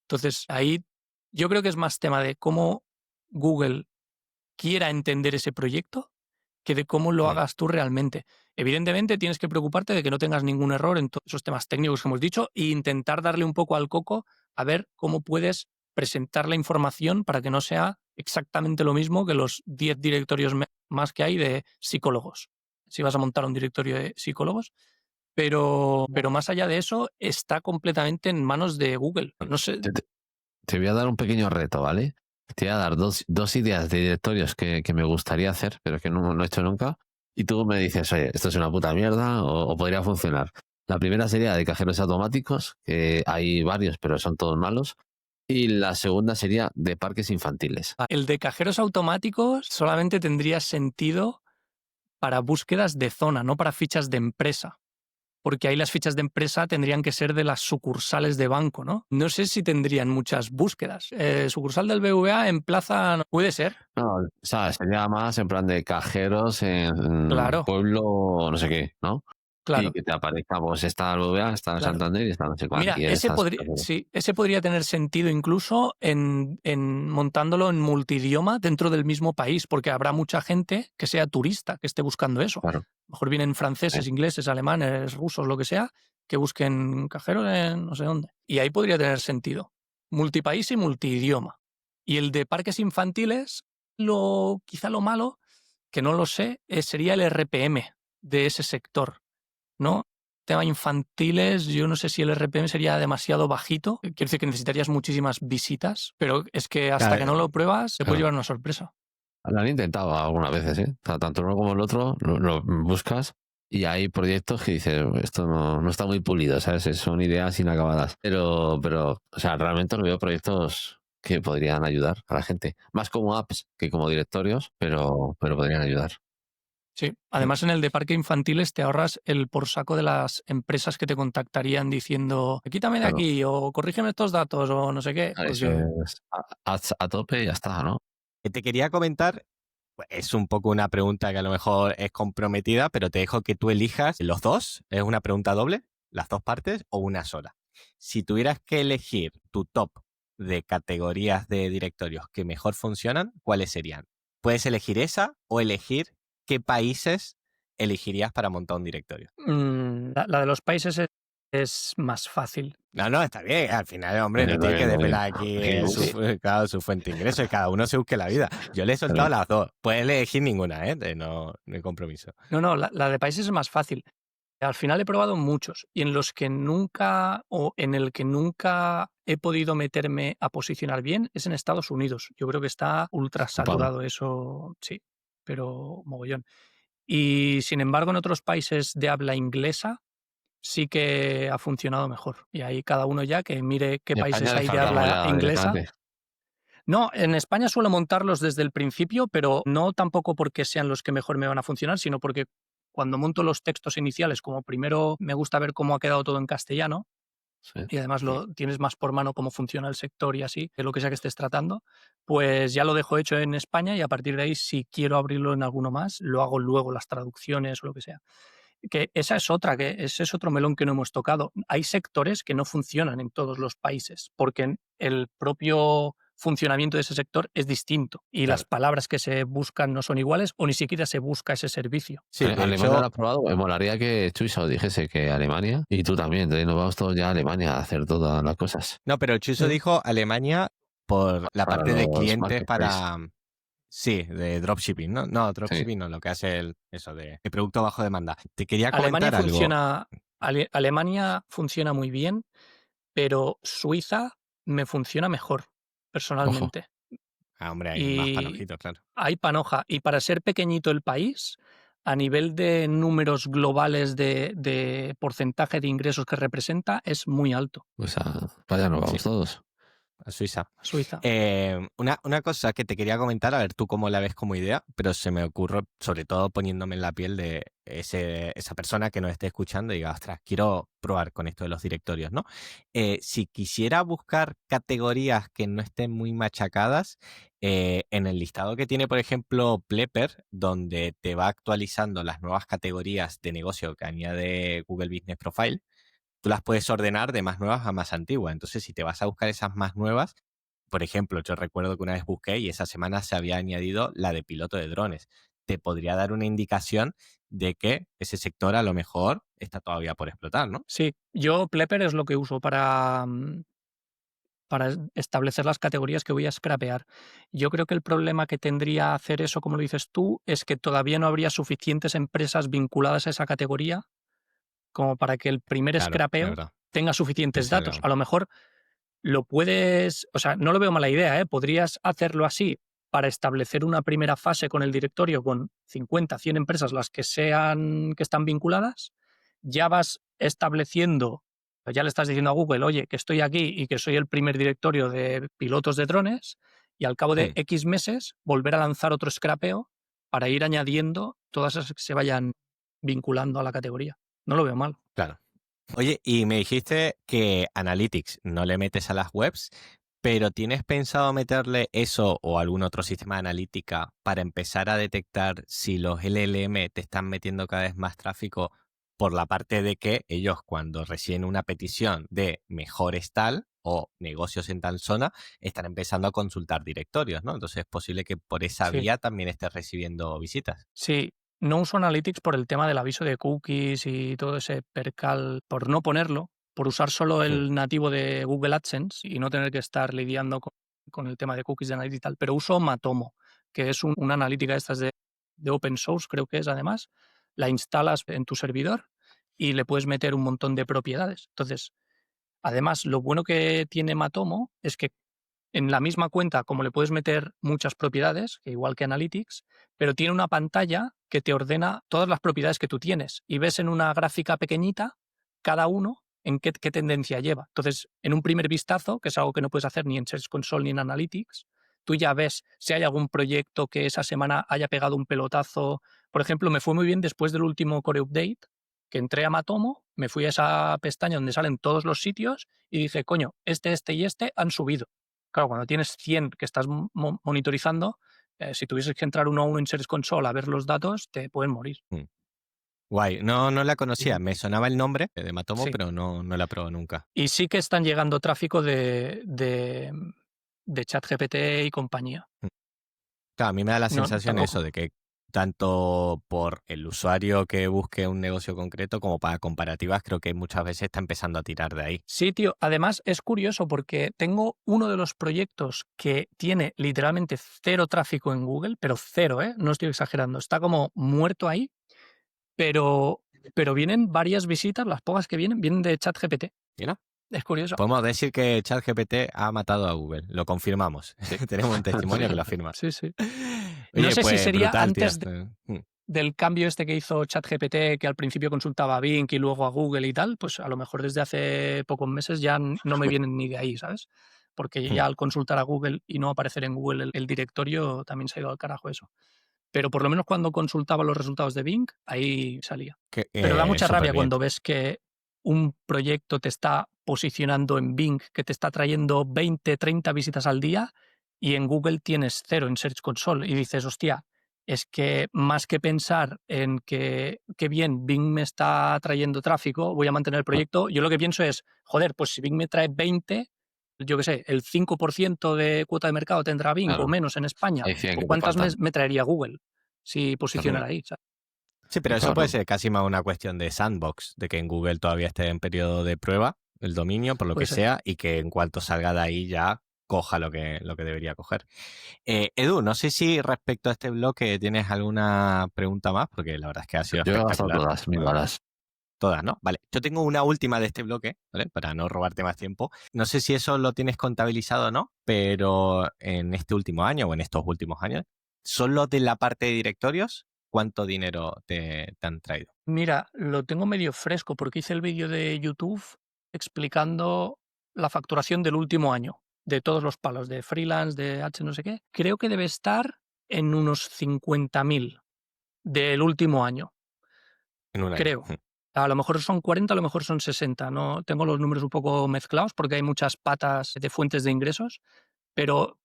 Entonces, ahí yo creo que es más tema de cómo Google quiera entender ese proyecto que de cómo lo hagas tú realmente. Evidentemente, tienes que preocuparte de que no tengas ningún error en todos esos temas técnicos que hemos dicho e intentar darle un poco al coco a ver cómo puedes presentar la información para que no sea exactamente lo mismo que los 10 directorios más que hay de psicólogos. Si vas a montar un directorio de psicólogos, pero más allá de eso, está completamente en manos de Google. No sé. Te voy a dar un pequeño reto, ¿vale? Te voy a dar dos ideas de directorios que me gustaría hacer, pero que no he hecho nunca. Y tú me dices, oye, esto es una puta mierda o podría funcionar. La primera sería de cajeros automáticos, que hay varios, pero son todos malos. Y la segunda sería de parques infantiles. El de cajeros automáticos solamente tendría sentido para búsquedas de zona, no para fichas de empresa. Porque ahí las fichas de empresa tendrían que ser de las sucursales de banco, ¿no? No sé si tendrían muchas búsquedas. Sucursal del BVA en plaza puede ser. No, o sea, sería más en plan de cajeros en Claro, pueblo, no sé qué, ¿no? Y claro, que te aparezca, pues está el BBVA, está el claro. Santander y está no sé cuál. Mira, Y ese estas podría, cosas. sí, ese podría tener sentido incluso en montándolo en multidioma dentro del mismo país, porque habrá mucha gente que sea turista, que esté buscando eso. Claro. A lo mejor vienen franceses, Sí. ingleses, alemanes, rusos, lo que sea, que busquen cajeros en no sé dónde. Y ahí podría tener sentido. Multipaís y multidioma. Y el de parques infantiles, quizá lo malo, que no lo sé, sería el RPM de ese sector, ¿no? Tema infantiles, yo no sé si el RPM sería demasiado bajito. Quiero decir que necesitarías muchísimas visitas, pero es que hasta que no lo pruebas te puedes Claro. llevar una sorpresa. Lo han intentado algunas veces, ¿eh? O sea, tanto uno como el otro lo buscas y hay proyectos que dices, esto no está muy pulido, ¿sabes? Son ideas inacabadas. Pero, o sea, realmente lo veo proyectos que podrían ayudar a la gente. Más como apps que como directorios, pero podrían ayudar. Sí, además en el de parque infantiles te ahorras el por saco de las empresas que te contactarían diciendo quítame de Claro. aquí o corrígeme estos datos o no sé qué. Eso Porque es a tope y ya está, ¿no? Que te quería comentar, pues, es un poco una pregunta que a lo mejor es comprometida, pero te dejo que tú elijas los dos. ¿Es una pregunta doble? ¿Las dos partes o una sola? Si tuvieras que elegir tu top de categorías de directorios que mejor funcionan, ¿cuáles serían? Puedes elegir esa o elegir qué países elegirías para montar un directorio. la de los países es más fácil. No, está bien. Al final, hombre, no Está tiene que bien, está bien. desvelar aquí Sí. claro, su fuente de ingreso y cada uno se busque la vida. Yo le he soltado las dos. Puedes elegir ninguna, ¿eh? No hay compromiso. No, la de países es más fácil. Al final he probado muchos y en los que nunca o en el que nunca he podido meterme a posicionar bien es en Estados Unidos. Yo creo que está ultra Ocupado. saturado eso, sí, pero mogollón. Y sin embargo, en otros países de habla inglesa sí que ha funcionado mejor. Y ahí cada uno ya que mire qué En países España hay de descargamos habla ya inglesa. directamente. No, en España suelo montarlos desde el principio, pero no tampoco porque sean los que mejor me van a funcionar, sino porque cuando monto los textos iniciales, como primero me gusta ver cómo ha quedado todo en castellano, Sí. y además lo tienes más por mano cómo funciona el sector y así, de lo que sea que estés tratando, pues ya lo dejo hecho en España y a partir de ahí, si quiero abrirlo en alguno más, lo hago luego, las traducciones o lo que sea. Que esa es otra, que ese es otro melón que no hemos tocado. Hay sectores que no funcionan en todos los países, porque el propio funcionamiento de ese sector es distinto y las Claro. palabras que se buscan no son iguales o ni siquiera se busca ese servicio. Sí, de Alemania hecho, lo has probado. Me molaría que Chuiso dijese que Alemania y tú también. Entonces nos vamos todos ya a Alemania a hacer todas las cosas. no, pero Chuso dijo Alemania por la Para parte de los clientes marketplace. para... Sí, de dropshipping, ¿no? No, Sí. dropshipping no, lo que hace eso de producto bajo demanda. Te quería Alemania comentar algo. funciona, Alemania funciona muy bien, pero Suiza me funciona mejor, personalmente. Hombre, hay más Y panojitos, claro. hay panoja. Y para ser pequeñito el país, a nivel de números globales de porcentaje de ingresos que representa, es muy alto. Pues vaya, nos vamos Sí. todos. A Suiza. Suiza. Una cosa que te quería comentar, a ver tú cómo la ves como idea, pero se me ocurre, sobre todo poniéndome en la piel de esa persona que nos esté escuchando y diga, ostras, quiero probar con esto de los directorios, ¿no? Si quisiera buscar categorías que no estén muy machacadas, en el listado que tiene, por ejemplo, Plepper, donde te va actualizando las nuevas categorías de negocio que añade Google Business Profile, tú las puedes ordenar de más nuevas a más antiguas. Entonces, si te vas a buscar esas más nuevas, por ejemplo, yo recuerdo que una vez busqué y esa semana se había añadido la de piloto de drones. Te podría dar una indicación de que ese sector a lo mejor está todavía por explotar, ¿no? Sí, yo Plepper es lo que uso para establecer las categorías que voy a scrapear. Yo creo que el problema que tendría hacer eso, como lo dices tú, es que todavía no habría suficientes empresas vinculadas a esa categoría como para que el primer Claro, es scrapeo verdad. tenga Te suficientes datos. salga. A lo mejor lo puedes, o sea, no lo veo mala idea, ¿eh? Podrías hacerlo así para establecer una primera fase con el directorio con 50, 100 empresas, las que sean que están vinculadas, ya vas estableciendo, ya le estás diciendo a Google, oye, que estoy aquí y que soy el primer directorio de pilotos de drones, y al cabo de X meses volver a lanzar otro scrapeo para ir añadiendo todas esas que se vayan vinculando a la categoría. No lo veo mal. Claro. Oye, y me dijiste que Analytics no le metes a las webs, pero ¿tienes pensado meterle eso o algún otro sistema de analítica para empezar a detectar si los LLM te están metiendo cada vez más tráfico por la parte de que ellos cuando reciben una petición de mejores tal o negocios en tal zona, están empezando a consultar directorios, ¿no? Entonces es posible que por esa Sí. vía también estés recibiendo visitas. Sí, no uso Analytics por el tema del aviso de cookies y todo ese percal, por no ponerlo, por usar solo el nativo de Google AdSense y no tener que estar lidiando con el tema de cookies de Analytics y tal. Pero uso Matomo, que es una analítica estas de open source, creo que es además. La instalas en tu servidor y le puedes meter un montón de propiedades. Entonces, además, lo bueno que tiene Matomo es que en la misma cuenta, como le puedes meter muchas propiedades, que igual que Analytics, pero tiene una pantalla que te ordena todas las propiedades que tú tienes y ves en una gráfica pequeñita cada uno en qué tendencia lleva. Entonces, en un primer vistazo, que es algo que no puedes hacer ni en Search Console ni en Analytics, tú ya ves si hay algún proyecto que esa semana haya pegado un pelotazo. Por ejemplo, me fue muy bien después del último Core Update, que entré a Matomo, me fui a esa pestaña donde salen todos los sitios y dije, coño, este y este han subido. Claro, cuando tienes 100 que estás monitorizando, si tuvieses que entrar uno a uno en Search Console a ver los datos, te pueden morir. Guay, no la conocía, me sonaba el nombre de Matomo, Sí. pero no la probé nunca. Y sí que están llegando tráfico de ChatGPT y compañía. Claro, a mí me da la No, sensación tampoco. eso, de que tanto por el usuario que busque un negocio concreto como para comparativas, creo que muchas veces está empezando a tirar de ahí. Sí, tío. Además, es curioso porque tengo uno de los proyectos que tiene literalmente cero tráfico en Google, pero cero, ¿eh? No estoy exagerando. Está como muerto ahí, pero vienen varias visitas, las pocas que vienen de ChatGPT. Mira, Es curioso. podemos decir que ChatGPT ha matado a Google, lo confirmamos. Tenemos un testimonio que lo afirma. Sí, sí. Oye, No sé si pues sería brutal, tío. antes del cambio este que hizo ChatGPT, que al principio consultaba a Bing y luego a Google y tal, pues a lo mejor desde hace pocos meses ya no me vienen ni de ahí, ¿sabes? Porque ya al consultar a Google y no aparecer en Google el directorio, también se ha ido al carajo eso. Pero por lo menos cuando consultaba los resultados de Bing, ahí salía. Pero da mucha Súper rabia bien. cuando ves que un proyecto te está posicionando en Bing, que te está trayendo 20, 30 visitas al día y en Google tienes cero en Search Console y dices, hostia, es que más que pensar en que bien, Bing me está trayendo tráfico, voy a mantener el proyecto, yo lo que pienso es, joder, pues si Bing me trae 20, yo qué sé, el 5% de cuota de mercado tendrá Bing o menos en España, Hay 100 pues que te ¿cuántas faltan. me traería Google si posicionara Claro. ahí? ¿Sabes? Sí, pero eso Claro. puede ser casi más una cuestión de sandbox, de que en Google todavía esté en periodo de prueba el dominio, por lo Puede que ser. sea, y que en cuanto salga de ahí ya coja lo que debería coger. Edu, no sé si respecto a este bloque tienes alguna pregunta más, porque la verdad es que ha sido Yo he gastado espectacular. todas, míralas. Todas, ¿no? Vale. Yo tengo una última de este bloque, ¿vale? Para no robarte más tiempo. No sé si eso lo tienes contabilizado o no, pero en este último año o en estos últimos años, solo de la parte de directorios, ¿cuánto dinero te han traído? Mira, lo tengo medio fresco porque hice el vídeo de YouTube explicando la facturación del último año, de todos los palos, de freelance, de H no sé qué. Creo que debe estar en unos 50.000 del último año, En un año. creo. A lo mejor son 40, a lo mejor son 60. No tengo los números un poco mezclados porque hay muchas patas de fuentes de ingresos, pero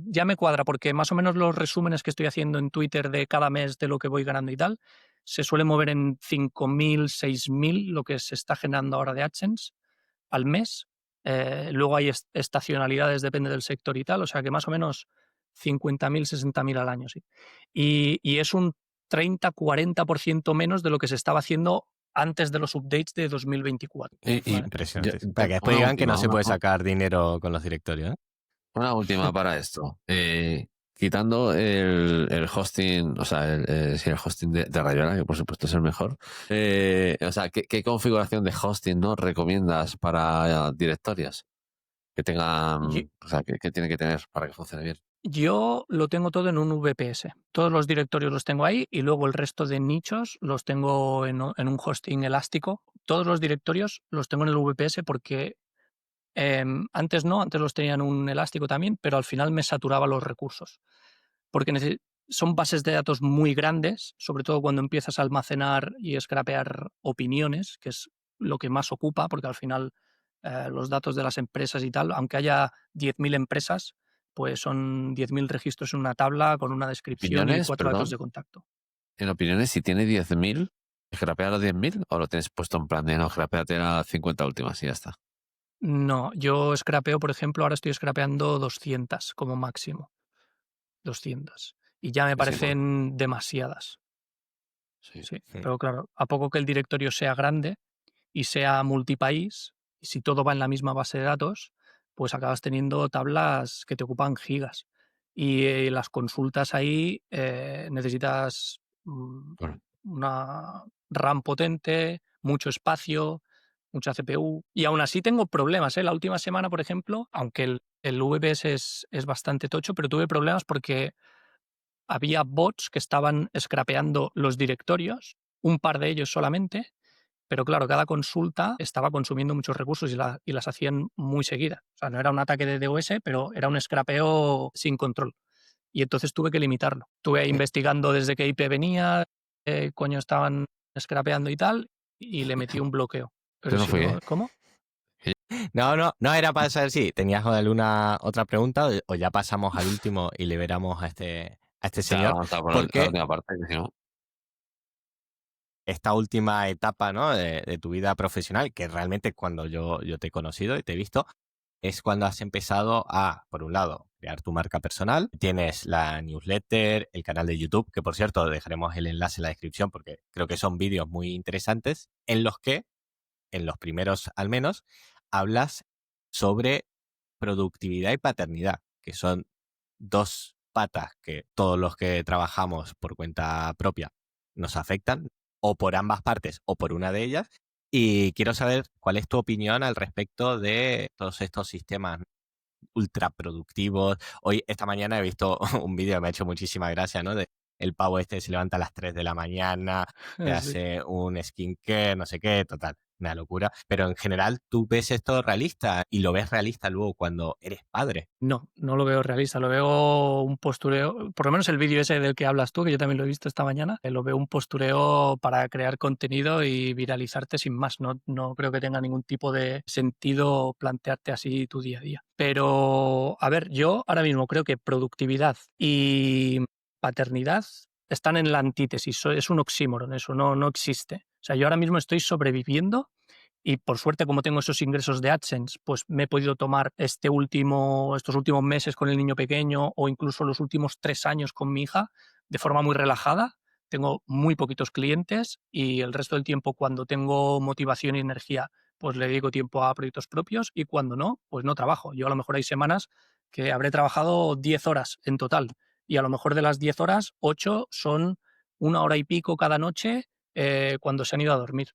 ya me cuadra porque más o menos los resúmenes que estoy haciendo en Twitter de cada mes de lo que voy ganando y tal se suele mover en 5.000, 6.000 lo que se está generando ahora de AdSense al mes. Luego hay estacionalidades, depende del sector y tal, o sea que más o menos 50.000, 60.000 al año, sí. Y es un 30-40% menos de lo que se estaba haciendo antes de los updates de 2024. Y ¿vale? Impresionante. Para que después una digan que no última, se puede sacar dinero con los directorios, ¿eh? una última para esto. Quitando el hosting, o sea, sí, el hosting de Rayona, que por supuesto es el mejor. O sea, ¿qué configuración de hosting no recomiendas para directorios? Que tengan, Y- o sea, que tiene que tener para que funcione bien. Yo lo tengo todo en un VPS. Todos los directorios los tengo ahí y luego el resto de nichos los tengo en un hosting elástico. Todos los directorios los tengo en el VPS porque antes los tenía en un elástico también, pero al final me saturaba los recursos. Porque son bases de datos muy grandes, sobre todo cuando empiezas a almacenar y scrapear opiniones, que es lo que más ocupa, porque al final los datos de las empresas y tal, aunque haya 10.000 empresas, pues son 10.000 registros en una tabla con una descripción y Opiniones, 4 datos perdón. de contacto. En opiniones, si tiene 10.000, ¿scrapea los 10.000 o lo tienes puesto en plan de no, scrapeate las 50 últimas y ya está? No, yo scrapeo, por ejemplo, ahora estoy scrapeando 200 como máximo. 200. Y ya me Sí, bueno, parecen demasiadas. sí. Sí, pero claro, a poco que el directorio sea grande y sea multipaís, y si todo va en la misma base de datos, pues acabas teniendo tablas que te ocupan gigas. Y las consultas ahí necesitas Bueno, una RAM potente, mucho espacio, mucha CPU. Y aún así tengo problemas. La última semana, por ejemplo, aunque el VPS es bastante tocho, pero tuve problemas porque había bots que estaban scrapeando los directorios, un par de ellos solamente, pero claro, cada consulta estaba consumiendo muchos recursos y las hacían muy seguidas. O sea, no era un ataque de DOS, pero era un scrapeo sin control. Y entonces tuve que limitarlo. Estuve ahí investigando desde qué IP venía, qué coño estaban scrapeando y tal, y le metí un bloqueo. Pero yo no si fui, no, ¿eh? ¿cómo? No era para saber si tenías alguna otra pregunta o ya pasamos al último y liberamos a este Ya señor, vamos a por la porque última parte, que si no. esta última etapa, ¿no? de tu vida profesional, que realmente cuando yo te he conocido y te he visto, es cuando has empezado a, por un lado, crear tu marca personal. Tienes la newsletter, el canal de YouTube, que por cierto dejaremos el enlace en la descripción porque creo que son vídeos muy interesantes en los que, en los primeros al menos, hablas sobre productividad y paternidad, que son dos patas que todos los que trabajamos por cuenta propia nos afectan, o por ambas partes o por una de ellas. Y quiero saber cuál es tu opinión al respecto de todos estos sistemas ultra productivos. Hoy, esta mañana he visto un vídeo que me ha hecho muchísima gracia, ¿no? De el pavo este se levanta a las 3 de la mañana, se Sí. hace un skincare, no sé qué, total, una locura. Pero en general, ¿tú ves esto realista y lo ves realista luego cuando eres padre? No, no lo veo realista, lo veo un postureo, por lo menos el vídeo ese del que hablas tú, que yo también lo he visto esta mañana, lo veo un postureo para crear contenido y viralizarte sin más. No creo que tenga ningún tipo de sentido plantearte así tu día a día. Pero, a ver, yo ahora mismo creo que productividad y paternidad están en la antítesis, es un oxímoron, eso no existe. O sea, yo ahora mismo estoy sobreviviendo y por suerte, como tengo esos ingresos de AdSense, pues me he podido tomar estos últimos meses con el niño pequeño o incluso los últimos 3 años con mi hija de forma muy relajada. Tengo muy poquitos clientes y el resto del tiempo, cuando tengo motivación y energía, pues le dedico tiempo a proyectos propios y cuando no, pues no trabajo. Yo a lo mejor hay semanas que habré trabajado 10 horas en total y a lo mejor de las 10 horas, 8 son 1 hora y pico cada noche cuando se han ido a dormir.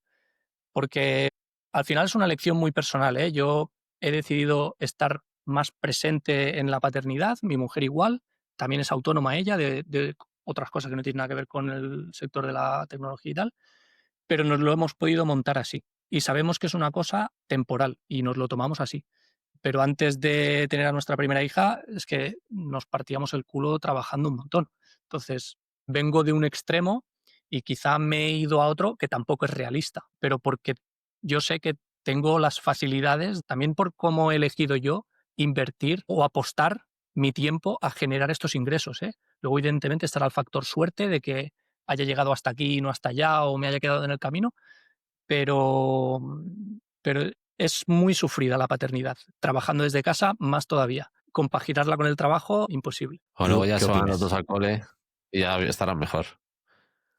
Porque al final es una elección muy personal, ¿eh? Yo he decidido estar más presente en la paternidad, mi mujer igual, también es autónoma ella de otras cosas que no tienen nada que ver con el sector de la tecnología y tal, pero nos lo hemos podido montar así. Y sabemos que es una cosa temporal y nos lo tomamos así. Pero antes de tener a nuestra primera hija, es que nos partíamos el culo trabajando un montón. Entonces, vengo de un extremo y quizá me he ido a otro que tampoco es realista, pero porque yo sé que tengo las facilidades, también por cómo he elegido yo invertir o apostar mi tiempo a generar estos ingresos, ¿eh? Luego, evidentemente, estará el factor suerte de que haya llegado hasta aquí y no hasta allá o me haya quedado en el camino, pero, pero es muy sufrida la paternidad. Trabajando desde casa, más todavía. Compaginarla con el trabajo, imposible. O luego ¿Tú ya qué se van los opinas? dos al cole y ya estarán mejor.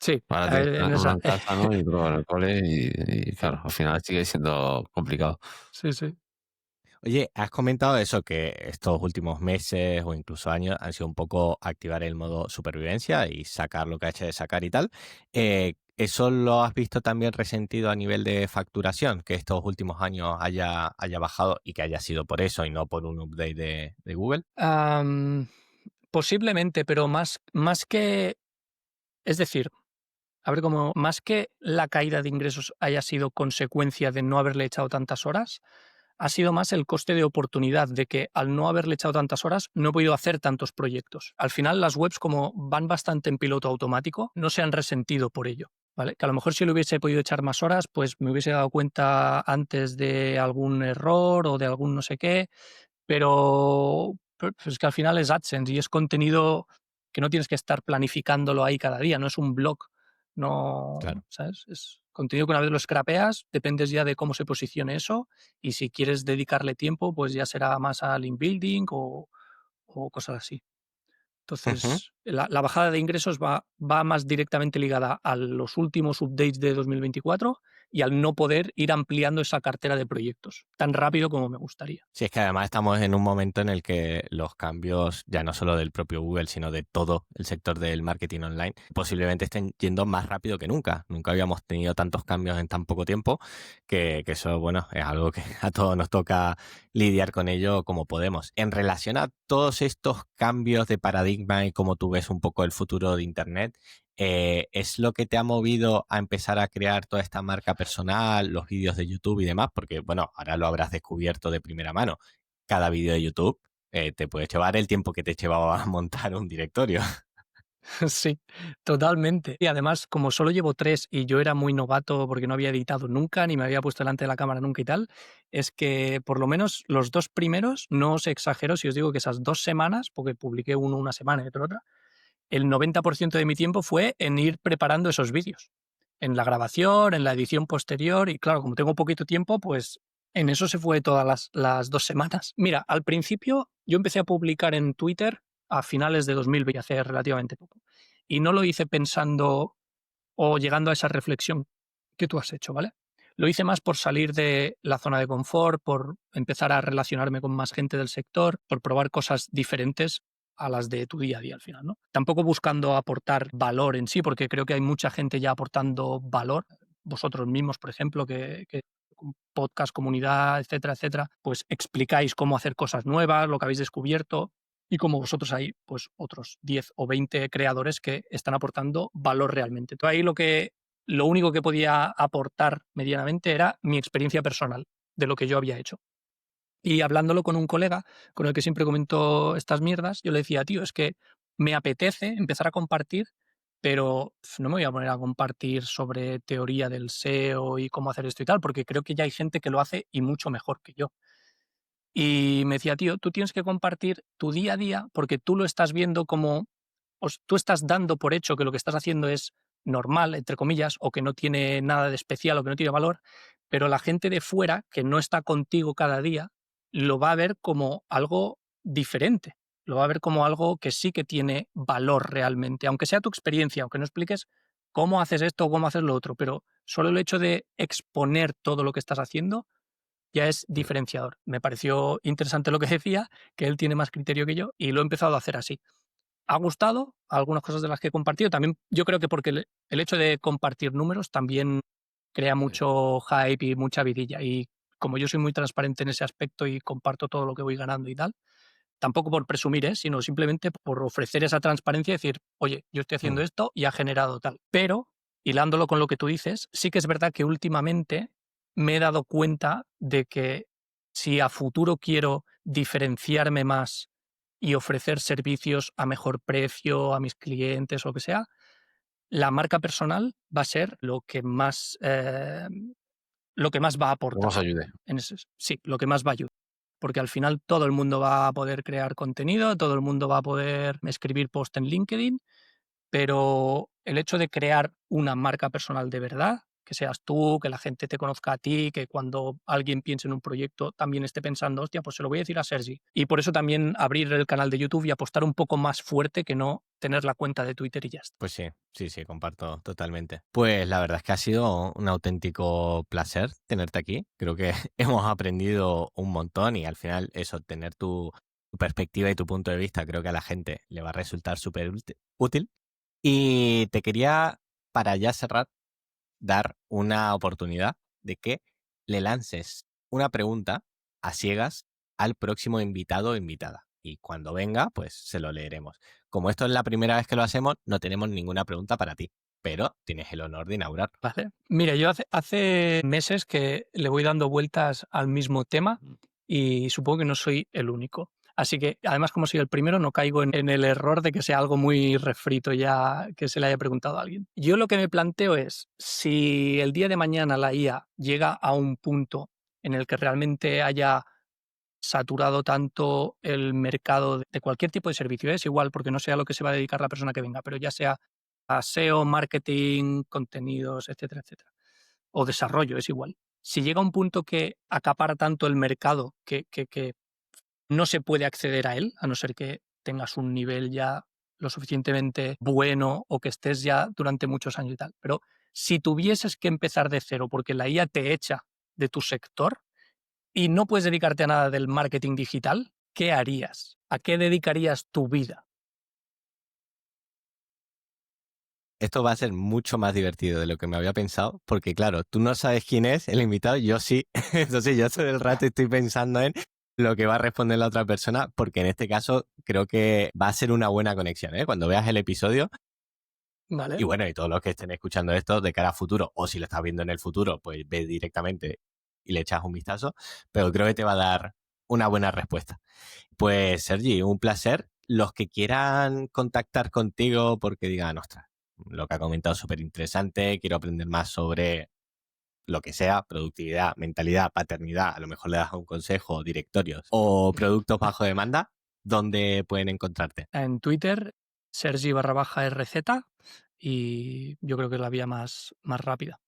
Sí, Ahora tienes en una esa. en casa, ¿no? Y luego en el cole y claro, al final sigue siendo complicado. Sí, sí. Oye, has comentado eso, que estos últimos meses o incluso años han sido un poco activar el modo supervivencia y sacar lo que hay de sacar y tal. ¿Eso lo has visto también resentido a nivel de facturación? Que estos últimos años haya bajado y que haya sido por eso y no por un update de Google. Posiblemente, pero más que... Es decir, a ver, como más que la caída de ingresos haya sido consecuencia de no haberle echado tantas horas, ha sido más el coste de oportunidad de que al no haberle echado tantas horas no he podido hacer tantos proyectos. Al final las webs como van bastante en piloto automático no se han resentido por ello. ¿Vale? Que a lo mejor si le hubiese podido echar más horas, pues me hubiese dado cuenta antes de algún error o de algún no sé qué, pero es que al final es AdSense y es contenido que no tienes que estar planificándolo ahí cada día, no es un blog, no, Claro. ¿sabes? Es contenido que una vez lo scrapeas, dependes ya de cómo se posicione eso y si quieres dedicarle tiempo, pues ya será más al link building o cosas así. Ujú. Entonces, la bajada de ingresos va más directamente ligada a los últimos updates de 2024 y al no poder ir ampliando esa cartera de proyectos tan rápido como me gustaría. Sí, es que además estamos en un momento en el que los cambios, ya no solo del propio Google, sino de todo el sector del marketing online, posiblemente estén yendo más rápido que nunca. Nunca habíamos tenido tantos cambios en tan poco tiempo que eso, bueno, es algo que a todos nos toca lidiar con ello como podemos. En relación a todos estos cambios de paradigma y cómo tú ves un poco el futuro de Internet, ¿es lo que te ha movido a empezar a crear toda esta marca personal, los vídeos de YouTube y demás? Porque, bueno, ahora lo habrás descubierto de primera mano. Cada vídeo de YouTube te puede llevar el tiempo que te llevaba a montar un directorio. Sí, totalmente. Y además, como solo llevo 3 y yo era muy novato porque no había editado nunca, ni me había puesto delante de la cámara nunca y tal, es que por lo menos los 2 primeros, no os exagero si os digo que esas 2 semanas, porque publiqué uno una semana y otro otra, el 90% de mi tiempo fue en ir preparando esos vídeos, en la grabación, en la edición posterior y claro, como tengo poquito tiempo, pues en eso se fue todas las 2 semanas. Mira, al principio yo empecé a publicar en Twitter a finales de 2020, hace relativamente poco, y no lo hice pensando o llegando a esa reflexión que tú has hecho, ¿vale? Lo hice más por salir de la zona de confort, por empezar a relacionarme con más gente del sector, por probar cosas diferentes a las de tu día a día al final, ¿no? Tampoco buscando aportar valor en sí, porque creo que hay mucha gente ya aportando valor. Vosotros mismos, por ejemplo, que con podcast, comunidad, etcétera, etcétera, pues explicáis cómo hacer cosas nuevas, lo que habéis descubierto, y como vosotros hay pues otros 10 o 20 creadores que están aportando valor realmente. Entonces ahí lo único que podía aportar medianamente era mi experiencia personal de lo que yo había hecho. Y hablándolo con un colega con el que siempre comento estas mierdas, yo le decía, tío, es que me apetece empezar a compartir, pero no me voy a poner a compartir sobre teoría del SEO y cómo hacer esto y tal, porque creo que ya hay gente que lo hace y mucho mejor que yo. Y me decía, tío, tú tienes que compartir tu día a día porque tú lo estás viendo como, tú estás dando por hecho que lo que estás haciendo es normal, entre comillas, o que no tiene nada de especial o que no tiene valor, pero la gente de fuera, que no está contigo cada día, lo va a ver como algo diferente, lo va a ver como algo que sí que tiene valor realmente, aunque sea tu experiencia, aunque no expliques cómo haces esto o cómo haces lo otro, pero solo el hecho de exponer todo lo que estás haciendo ya es Mm. diferenciador. Me pareció interesante lo que decía, que él tiene más criterio que yo y lo he empezado a hacer así. Ha gustado algunas cosas de las que he compartido. También yo creo que porque el hecho de compartir números también crea Sí. mucho hype y mucha vidilla. Y como yo soy muy transparente en ese aspecto y comparto todo lo que voy ganando y tal, tampoco por presumir, sino simplemente por ofrecer esa transparencia y decir, oye, yo estoy haciendo Mm. esto y ha generado tal. Pero, hilándolo con lo que tú dices, sí que es verdad que últimamente me he dado cuenta de que si a futuro quiero diferenciarme más y ofrecer servicios a mejor precio a mis clientes o lo que sea, la marca personal va a ser lo que más va a Luego aportar. os ayude. Sí, lo que más va a ayudar. Porque al final todo el mundo va a poder crear contenido, todo el mundo va a poder escribir post en LinkedIn, pero el hecho de crear una marca personal de verdad, que seas tú, que la gente te conozca a ti, que cuando alguien piense en un proyecto también esté pensando, hostia, pues se lo voy a decir a Sergi. Y por eso también abrir el canal de YouTube y apostar un poco más fuerte que no tener la cuenta de Twitter y ya está. Pues sí, sí, sí, comparto totalmente. Pues la verdad es que ha sido un auténtico placer tenerte aquí. Creo que hemos aprendido un montón y al final eso, tener tu perspectiva y tu punto de vista, creo que a la gente le va a resultar súper útil. Y te quería, para ya cerrar, dar una oportunidad de que le lances una pregunta a ciegas al próximo invitado o invitada. y cuando venga, pues se lo leeremos. Como esto es la primera vez que lo hacemos, no tenemos ninguna pregunta para ti, pero tienes el honor de inaugurar. Vale. Mira, yo hace meses que le voy dando vueltas al mismo tema y supongo que no soy el único. Así que, además, como soy el primero, no caigo en el error de que sea algo muy refrito ya que se le haya preguntado a alguien. Yo lo que me planteo es, si el día de mañana la IA llega a un punto en el que realmente haya saturado tanto el mercado de cualquier tipo de servicio, es igual porque no sé a lo que se va a dedicar la persona que venga, pero ya sea a SEO, marketing, contenidos, etcétera, etcétera, o desarrollo, es igual. Si llega a un punto que acapara tanto el mercado que no se puede acceder a él, a no ser que tengas un nivel ya lo suficientemente bueno o que estés ya durante muchos años y tal. Pero si tuvieses que empezar de cero porque la IA te echa de tu sector y no puedes dedicarte a nada del marketing digital, ¿qué harías? ¿A qué dedicarías tu vida? Esto va a ser mucho más divertido de lo que me había pensado, porque claro, tú no sabes quién es el invitado, yo sí. Entonces yo todo el rato estoy pensando en lo que va a responder la otra persona, porque en este caso creo que va a ser una buena conexión, ¿eh? Cuando veas el episodio. ¿Vale? Y bueno, y todos los que estén escuchando esto de cara a futuro, o si lo estás viendo en el futuro, pues ve directamente y le echas un vistazo, pero creo que te va a dar una buena respuesta. Pues Sergi, un placer. Los que quieran contactar contigo porque digan, ostras, lo que ha comentado es súper interesante, quiero aprender más sobre lo que sea, productividad, mentalidad, paternidad, a lo mejor le das un consejo, directorios o productos bajo demanda, ¿dónde pueden encontrarte? En Twitter, Sergi_RZ, y yo creo que es la vía más rápida.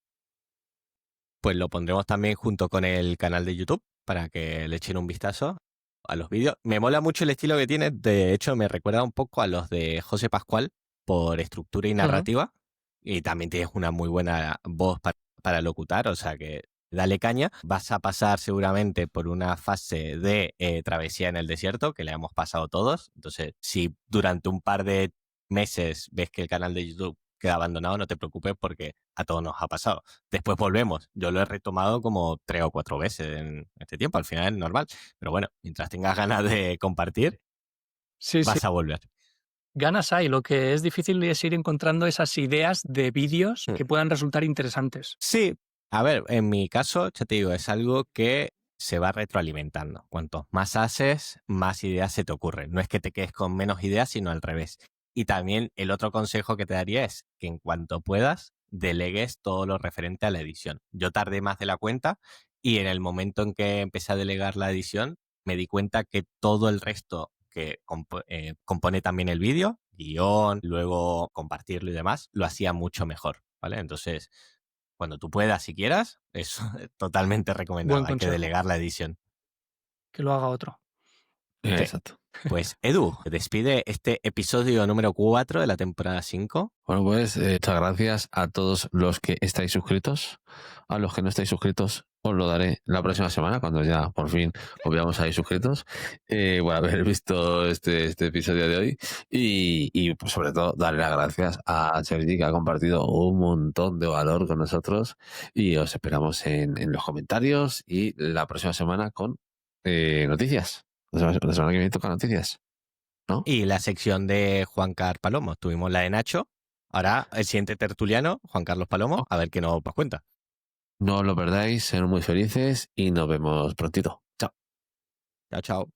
Pues lo pondremos también junto con el canal de YouTube para que le echen un vistazo a los vídeos. Me mola mucho el estilo que tiene, de hecho me recuerda un poco a los de José Pascual por estructura y narrativa, y también tienes una muy buena voz para locutar, o sea que dale caña. Vas a pasar seguramente por una fase de travesía en el desierto, que le hemos pasado todos, entonces si durante un par de meses ves que el canal de YouTube queda abandonado, no te preocupes porque a todos nos ha pasado. Después volvemos. Yo lo he retomado como 3 o 4 veces en este tiempo. Al final es normal. Pero bueno, mientras tengas ganas de compartir, Sí, sí. vas a volver. Ganas hay, lo que es difícil es ir encontrando esas ideas de vídeos que puedan resultar interesantes. Sí, a ver, en mi caso, ya te digo, es algo que se va retroalimentando. Cuanto más haces, más ideas se te ocurren. No es que te quedes con menos ideas, sino al revés. Y también el otro consejo que te daría es que en cuanto puedas, delegues todo lo referente a la edición. Yo tardé más de la cuenta y en el momento en que empecé a delegar la edición, me di cuenta que todo el resto que compone también el vídeo, guión, luego compartirlo y demás, lo hacía mucho mejor, ¿vale? Entonces, cuando tú puedas, si quieras, es totalmente recomendado. Buen Hay que consejo. delegar la edición. Que lo haga otro. Exacto. Pues Edu, despide este episodio número 4 de la temporada 5. Bueno, pues muchas gracias a todos los que estáis suscritos. A los que no estáis suscritos, os lo daré la próxima semana, cuando ya por fin os veamos ahí suscritos, por haber visto este episodio de hoy. Y pues sobre todo, darle las gracias a Sergi, que ha compartido un montón de valor con nosotros. Y os esperamos en los comentarios y la próxima semana con noticias. La semana que viene toca noticias, ¿no? Y la sección de Juan Carlos Palomo. Tuvimos la de Nacho. Ahora el siguiente tertuliano, Juan Carlos Palomo, a ver qué nos cuenta. No os lo perdáis, ser muy felices y nos vemos prontito. Chao. Chao, chao.